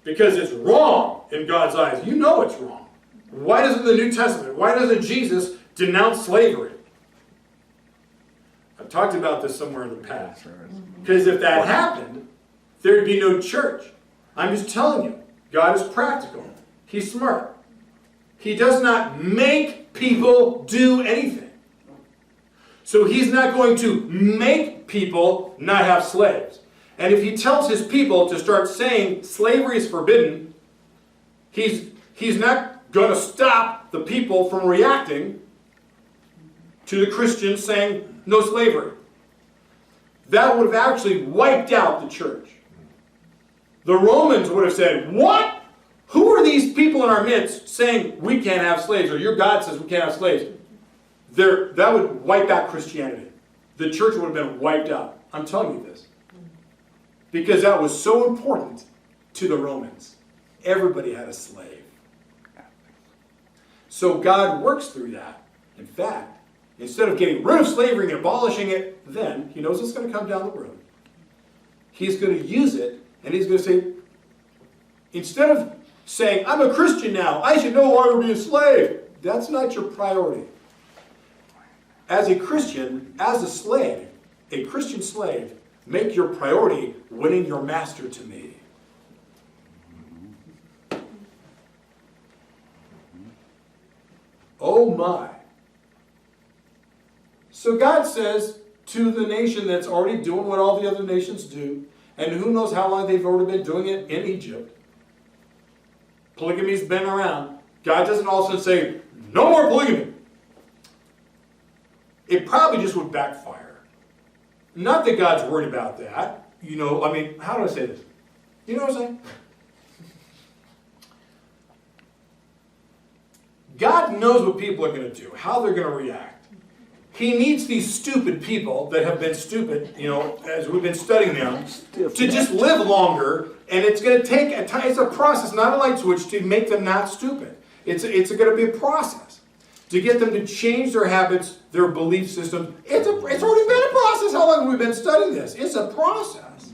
because it's wrong in God's eyes. You know it's wrong. Why doesn't the New Testament, why doesn't Jesus denounce slavery? I've talked about this somewhere in the past. Because if that happened, there'd be no church. I'm just telling you, God is practical. He's smart. He does not make people do anything. So he's not going to make people not have slaves. And if he tells his people to start saying slavery is forbidden, he's not going to stop the people from reacting to the Christians saying no slavery. That would have actually wiped out the church. The Romans would have said, what? Who are these people in our midst saying we can't have slaves, or your God says we can't have slaves? That would wipe out Christianity. The church would have been wiped out. I'm telling you this. Because that was so important to the Romans. Everybody had a slave. So God works through that. In fact, instead of getting rid of slavery and abolishing it, then he knows it's going to come down the road. He's going to use it, and he's going to say, instead of saying, I'm a Christian now, I should no longer be a slave. That's not your priority. As a Christian, as a slave, a Christian slave, make your priority winning your master to me. Oh my. So God says to the nation that's already doing what all the other nations do, and who knows how long they've already been doing it in Egypt. Polygamy's been around. God doesn't also say, no more polygamy. It probably just would backfire. Not that God's worried about that. How do I say this? You know what I'm saying? God knows what people are going to do, how they're going to react. He needs these stupid people that have been stupid, as we've been studying them, to just live longer, and it's going to take a time. It's a process, not a light switch, to make them not stupid. It's going to be a process to get them to change their habits, their belief system. It's already been a process. How long have we been studying this? It's a process.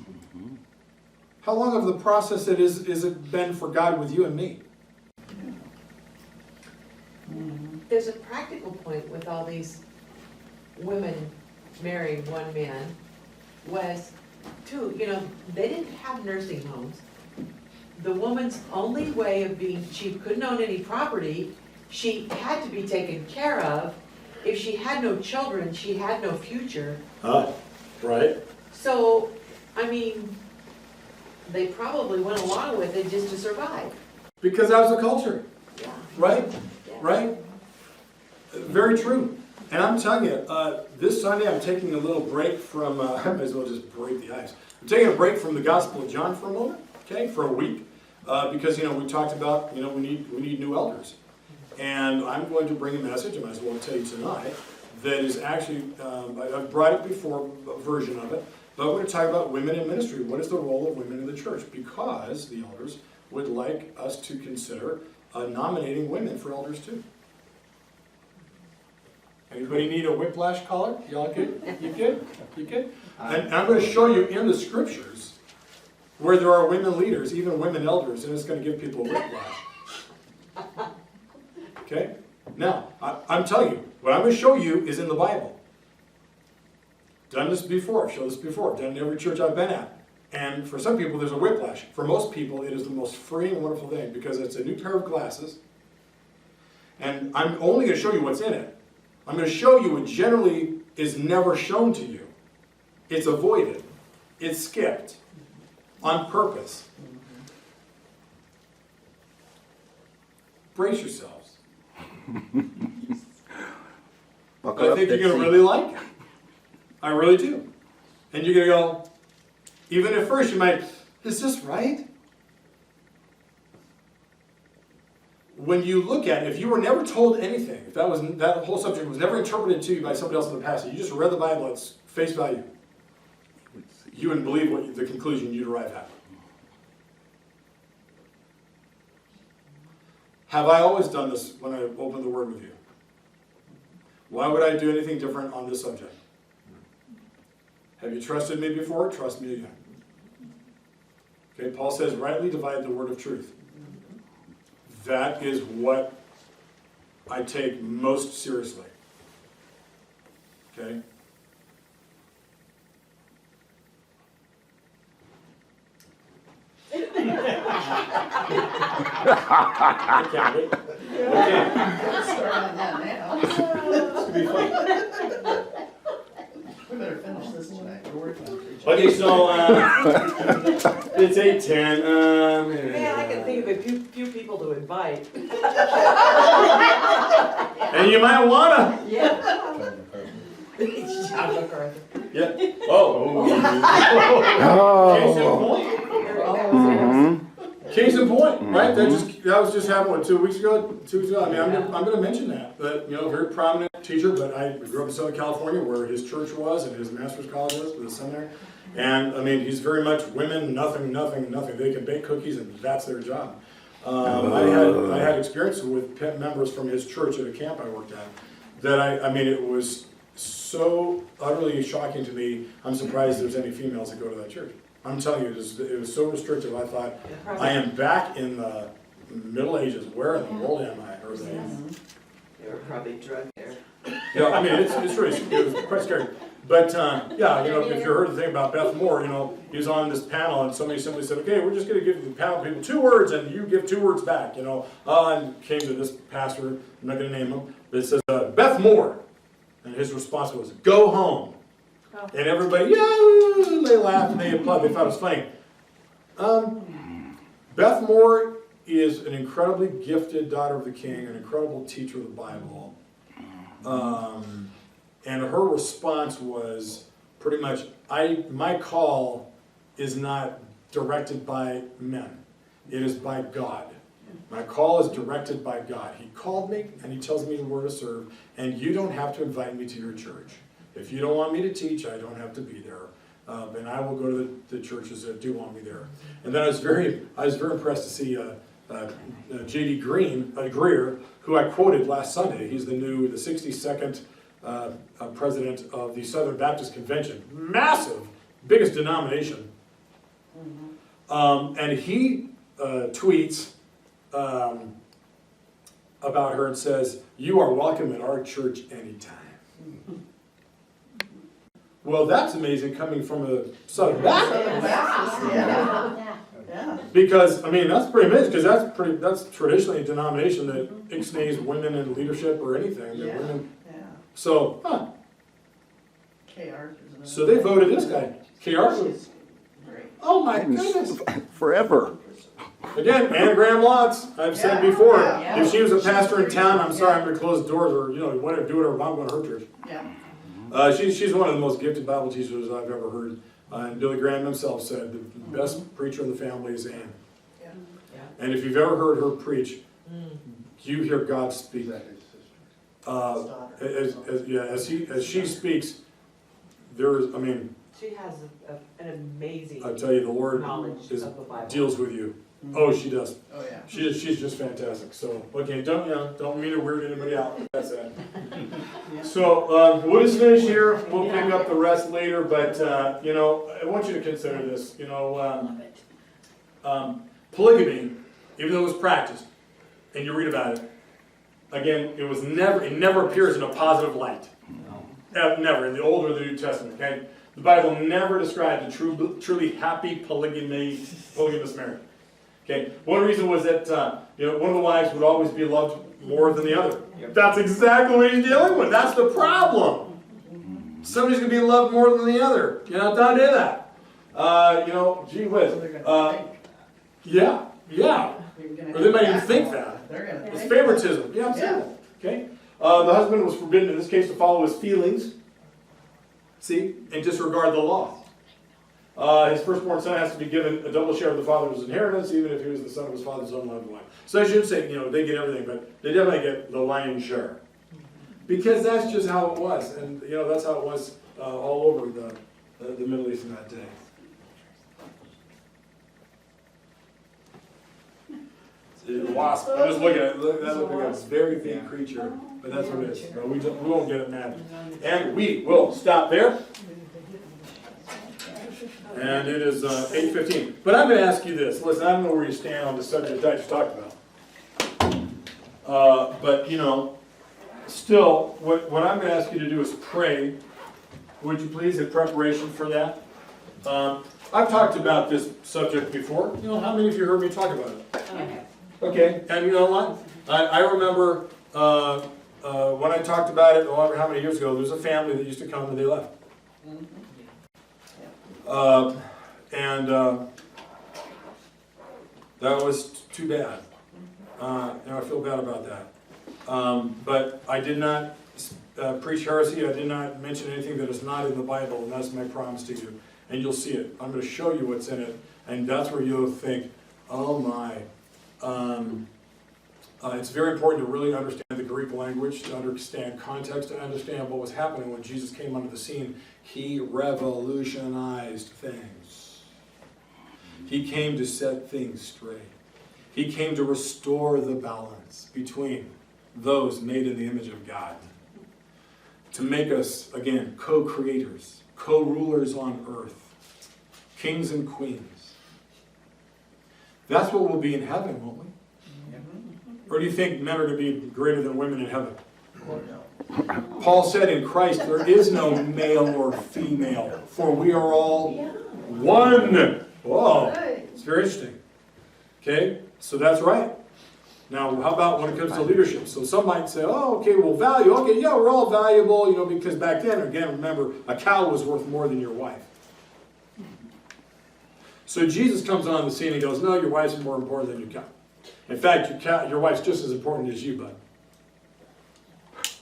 How long of the process it is it been for God with you and me? there's a practical point with all these women marrying one man was, too, you know, they didn't have nursing homes. The woman's only way of being, she couldn't own any property, she had to be taken care of. If she had no children, she had no future. Right. So, I mean, they probably went along with it just to survive. Because that was the culture, Yeah. right? Yeah. Right? Very true. And I'm telling you, this Sunday I'm taking a little break from, I might as well just break the ice. I'm taking a break from the Gospel of John for a moment, okay, for a week. Because, you know, we talked about, you know, we need new elders. And I'm going to bring a message, I might as well tell you tonight, that is actually, I've brought it before, a version of it, but we're going to talk about women in ministry. What is the role of women in the church? Because the elders would like us to consider nominating women for elders too. Anybody need a whiplash collar? Y'all good? You good? You good? And I'm going to show you in the scriptures where there are women leaders, even women elders, and it's going to give people a whiplash. Okay? Now, I'm telling you, what I'm going to show you is in the Bible. Done this before, I've shown this before, done in every church I've been at. And for some people, there's a whiplash. For most people, it is the most free and wonderful thing because it's a new pair of glasses. And I'm only going to show you what's in it. I'm going to show you what generally is never shown to you. It's avoided. It's skipped. On purpose. Brace yourselves. I think you're going to really like it. I really do. And you're going to go, even at first you might, is this right? When you look at it, if you were never told anything, if that whole subject was never interpreted to you by somebody else in the past, you just read the Bible at face value, you wouldn't believe the conclusion you'd arrive at. Have I always done this when I open the Word with you? Why would I do anything different on this subject? Have you trusted me before? Trust me again. Okay, Paul says, rightly divide the word of truth. That is what I take most seriously. Okay? I can't wait. Okay. Let's start on that now. It's gonna be fun. We better finish this tonight, we're working on it. Okay, so it's 8:10. Man, I can think of a few people to invite. And you might wanna. Yeah. John MacArthur. Yeah. Oh. Case in point. Case in point, right? That was just happened, what, 2 weeks ago? 2 weeks ago. I mean, I'm going to mention that. But, you know, very prominent teacher, but I grew up in Southern California where his church was and his master's college was, with the seminary. And, I mean, he's very much women, nothing. They can bake cookies and that's their job. I had experience with members from his church at a camp I worked at that I mean, it was so utterly shocking to me. I'm surprised there's any females that go to that church. I'm telling you, it was so restrictive. I thought, I am back in the Middle Ages. Where in the world am I? Or They were probably drugged there. yeah, I mean, it's really, it was quite scary. But yeah, you know, if you heard the thing about Beth Moore, you know, he was on this panel and somebody simply said, okay, we're just going to give the panel people 2 words and you give 2 words back, you know. And came to this pastor, I'm not going to name him, but it says, Beth Moore. And his response was, go home. Oh. And everybody, yeah, they laughed and they applauded. They thought it was funny. Beth Moore is an incredibly gifted daughter of the King, an incredible teacher of the Bible. And her response was pretty much, my call is not directed by men. It is by God. My call is directed by God. He called me and he tells me where to serve, and you don't have to invite me to your church. If you don't want me to teach, I don't have to be there. And I will go to the churches that do want me there. And then I was very impressed to see J.D. Greer, who I quoted last Sunday. He's the 62nd president of the Southern Baptist Convention. Massive, biggest denomination. And he tweets, about her and says, "You are welcome at our church anytime." Well, that's amazing coming from a Southern Baptist. Yeah. Yeah. Because, I mean, that's pretty amazing, because that's traditionally a denomination that ixnays women in leadership or anything. That Yeah. women, Yeah. so, KR is another. so they voted this guy. KR. She's great. Oh my goodness. Forever. Again, Anna Graham Lotz, I've said before, Yeah. if she was a pastor in town, I'm sorry, I'm gonna close doors, or, whatever, do whatever, I'm going to her church. Yeah. She's one of the most gifted Bible teachers I've ever heard. And Billy Graham himself said, the best preacher in the family is Ann. Yeah. And if you've ever heard her preach, you hear God speak. As she speaks, there's, I mean, She has an amazing I tell you, the Lord knowledge of the Bible. deals with you. Oh, she does. Oh, yeah. She's just fantastic. So, okay, don't mean to weird anybody out. That's it. So, we'll just finish here. We'll pick up the rest later, but, I want you to consider this. Polygamy, even though it was practiced, and you read about it, again, it never appears in a positive light. Never, in the Old or the New Testament, okay? The Bible never describes a truly happy polygamous marriage. Okay, one reason was that one of the wives would always be loved more than the other. That's exactly what he's dealing with. That's the problem. Somebody's going to be loved more than the other. Don't do that. Gee whiz. So they're gonna think. Yeah. You're gonna Or they might even have think more. that. They're gonna It's think favoritism. Yeah, I'm saying that. Okay. The husband was forbidden in this case to follow his feelings. See, and disregard the law. His firstborn son has to be given a double share of the father's inheritance, even if he was the son of his father's unloved wife. So I shouldn't say, they get everything, but they definitely get the lion's share. Because that's just how it was. And, that's how it was all over the Middle East in that day. It's a wasp. I'm just looking at it. That looks like a very big creature. But that's what it is. But we won't get it mad. And we will stop there. And it is 8:15. But I'm going to ask you this. Listen, I don't know where you stand on the subject I just talked about. But, still, what I'm going to ask you to do is pray. Would you please, in preparation for that? I've talked about this subject before. How many of you heard me talk about it? Okay, and you know what? I remember when I talked about it, how many years ago, there was a family that used to come and they left. That was too bad. I feel bad about that. But I did not preach heresy. I did not mention anything that is not in the Bible, and that's my promise to you. And you'll see it. I'm going to show you what's in it, and that's where you'll think, oh my. It's very important to really understand the Greek language, to understand context, to understand what was happening when Jesus came onto the scene. He revolutionized things. He came to set things straight. He came to restore the balance between those made in the image of God. To make us, again, co-creators, co-rulers on earth, kings and queens. That's what we'll be in heaven, won't we? Or do you think men are going to be greater than women in heaven? Paul said in Christ there is no male or female, for we are all one. Whoa, it's very interesting. Okay, so that's right. Now, how about when it comes to leadership? So some might say, oh, okay, well, value. Okay, yeah, we're all valuable, because back then, again, remember, a cow was worth more than your wife. So Jesus comes on the scene and goes, no, your wife's more important than your cow. In fact, your wife's just as important as you, bud.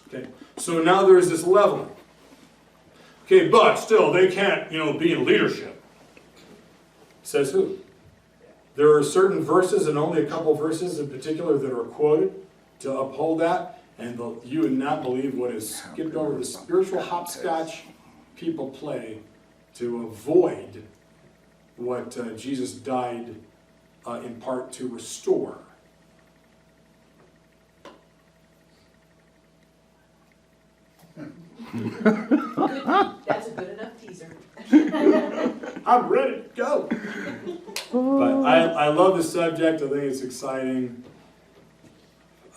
Okay, so now there is this leveling. Okay, but still, they can't, be in leadership. Says who? There are certain verses, and only a couple verses in particular, that are quoted to uphold that, and you would not believe what is skipped over the spiritual hopscotch people play to avoid what Jesus died in part to restore. That's a good enough teaser. I'm ready to go. But I love the subject. I think it's exciting.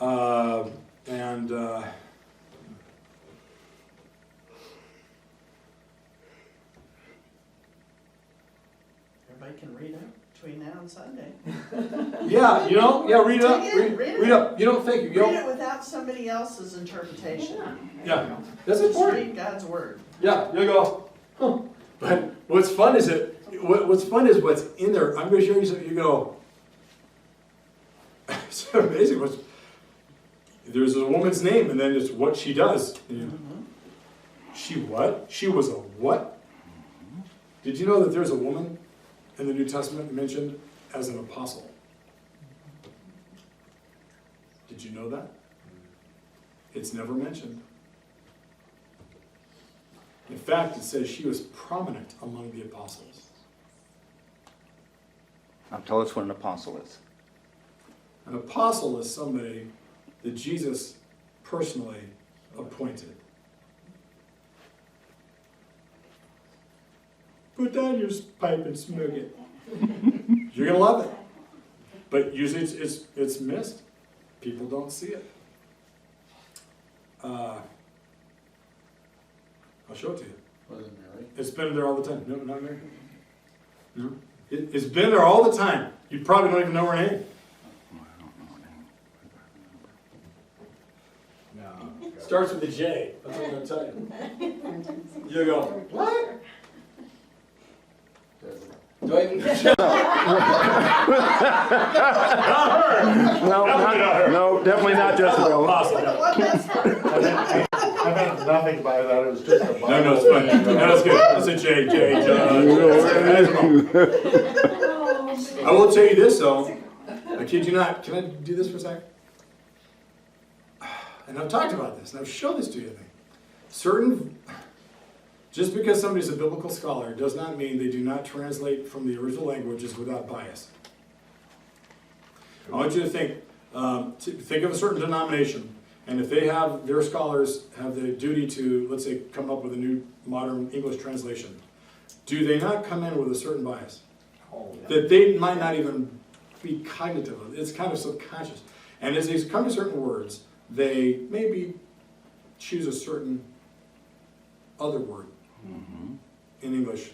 And Everybody can read it between now and Sunday. yeah, read it up. Read up. Thank you. Read it without somebody else's interpretation. Yeah, that's Just important. read God's word. Yeah, you'll go, huh. But what's fun is what's in there. I'm going to show you something. You go, it's amazing. There's a woman's name, and then it's what she does. She what? She was a what? Did you know that there's a woman in the New Testament mentioned as an apostle? Did you know that? It's never mentioned. In fact, it says she was prominent among the apostles. Now tell us what an apostle is. An apostle is somebody that Jesus personally appointed. Put down your pipe and smoke it. You're gonna love it. But usually it's missed. People don't see it. I'll show it to you. Wasn't Mary? It's been there all the time. No, not Mary. No. It's been there all the time. You probably don't even know her name. No. Starts with a J. That's what I'm going to tell you. You go, what? Do I even No, definitely not Jezebel. I meant nothing by that, it was just a. No, it's fine. No, it's good. It's a J, I will tell you this, though. I kid you not. Can I do this for a second? And I've talked about this, and I've shown this to you, I think. Just because somebody's a biblical scholar does not mean they do not translate from the original languages without bias. I want you to think of a certain denomination, and if they have, their scholars have the duty to, let's say, come up with a new modern English translation, do they not come in with a certain bias? That they might not even be cognitive of. It's kind of subconscious. And as they come to certain words, they maybe choose a certain other word in English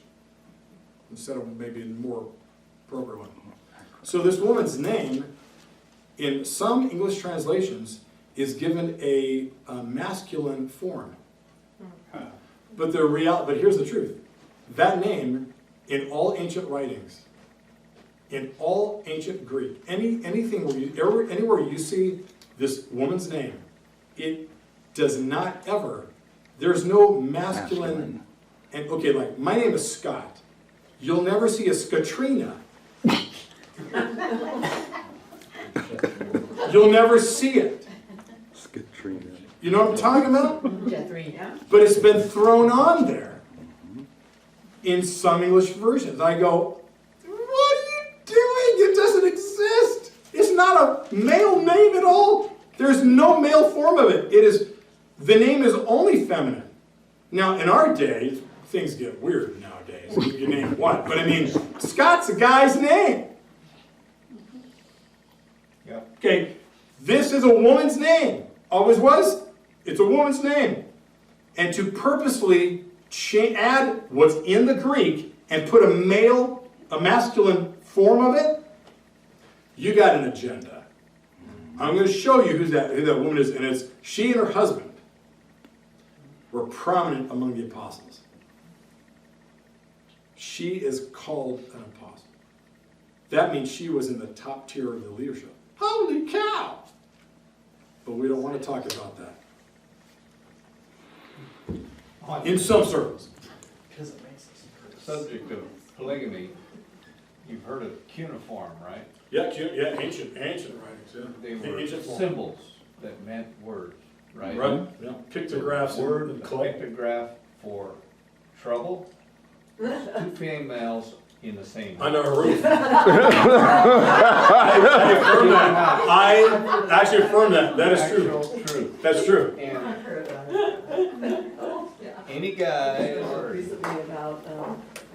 instead of maybe a more appropriate one. So this woman's name, in some English translations, is given a masculine form. But here's the truth. That name, in all ancient writings, in all ancient Greek, anything anywhere you see this woman's name, it does not ever, there's no masculine. And okay, like my name is Scott. You'll never see a Skatrina. You'll never see it. Skatrina. You know what I'm talking about? Jethrina. But it's been thrown on there in some English versions. I go, what are you doing? It doesn't exist. It's not a male name at all. There's no male form of it. The name is only feminine. Now, in our day, things get weird nowadays. You name what? But I mean, Scott's a guy's name. Yep. Okay, this is a woman's name. Always was. It's a woman's name. And to purposefully add what's in the Greek and put a masculine form of it, you got an agenda. I'm going to show you who that woman is, and it's she and her husband were prominent among the apostles. She is called an apostle. That means she was in the top tier of the leadership. Holy cow! But we don't want to talk about that. In some circles. Because it makes us. Subject of polygamy, you've heard of cuneiform, right? Yeah, ancient writings, yeah. They were Ancient form. symbols that meant words, right? Right, yeah. Pictographs Word, and a clay. pictograph for trouble, two females in the same. Under a roof. I affirm that. I actually affirm that. That is true. Actual truth. That's true. And any guy or Recently about,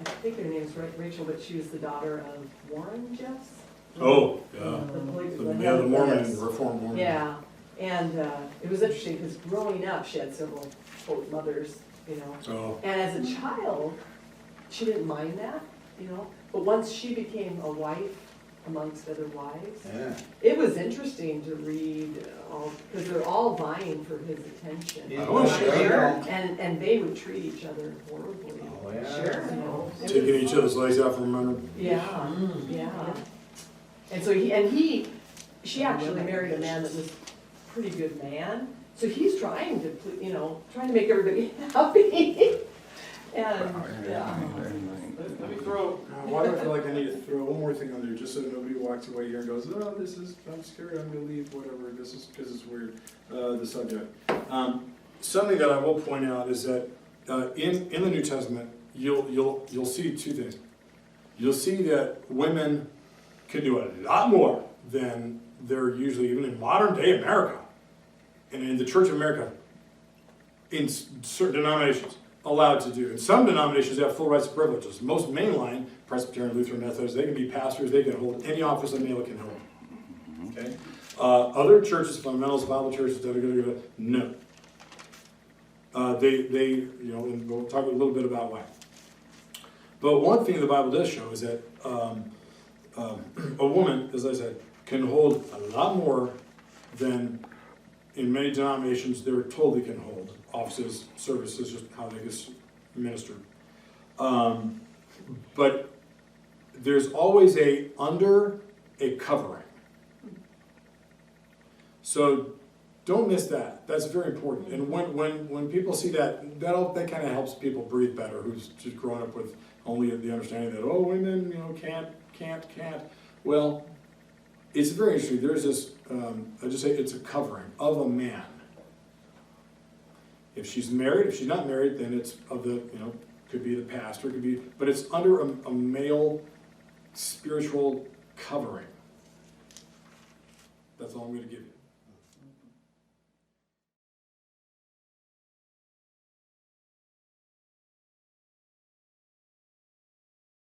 I think her name's Rachel, but she was the daughter of Warren Jeffs. Oh, yeah. The The Mormon, Yes. Reformed Mormon. Yeah, And it was interesting, because growing up, she had several quote mothers, Oh, And as a child, she didn't mind that, But once she became a wife amongst other wives, Yeah. it was interesting to read all, because they're all vying for his attention. Oh, sure. And they would treat each other horribly. Oh, yeah. Sure. It taking was- each other's legs out from under. Yeah, yeah. And so she actually married a man that was a pretty good man. So he's trying to, trying to make everybody happy. And, yeah. Let me throw, why do I feel like I need to throw one more thing on there, just so nobody walks away here and goes, oh, I'm scared, I'm gonna leave, whatever, this is, because it's weird, the subject. Something that I will point out is that, in the New Testament, you'll see two things. You'll see that women can do a lot more than they're usually, even in modern day America, and in the Church of America, in certain denominations, allowed to do. In some denominations, they have full rights and privileges. Most mainline, Presbyterian, Lutheran, Methodist, they can be pastors, they can hold any office a male can hold. Okay? Other churches, fundamentals, Bible churches, no. And we'll talk a little bit about why. But one thing the Bible does show is that a woman, as I said, can hold a lot more than in many denominations they're told they can hold. Offices, services, just how they get ministered. But there's always under a covering. So don't miss that. That's very important. And when people see that, that kind of helps people breathe better, who's just growing up with only the understanding that, oh, women, can't. Well, it's very interesting. There's this, I just say it's a covering of a man. If she's married, if she's not married, then it's of the, could be the pastor, could be, but it's under a male spiritual covering. That's all I'm going to give you.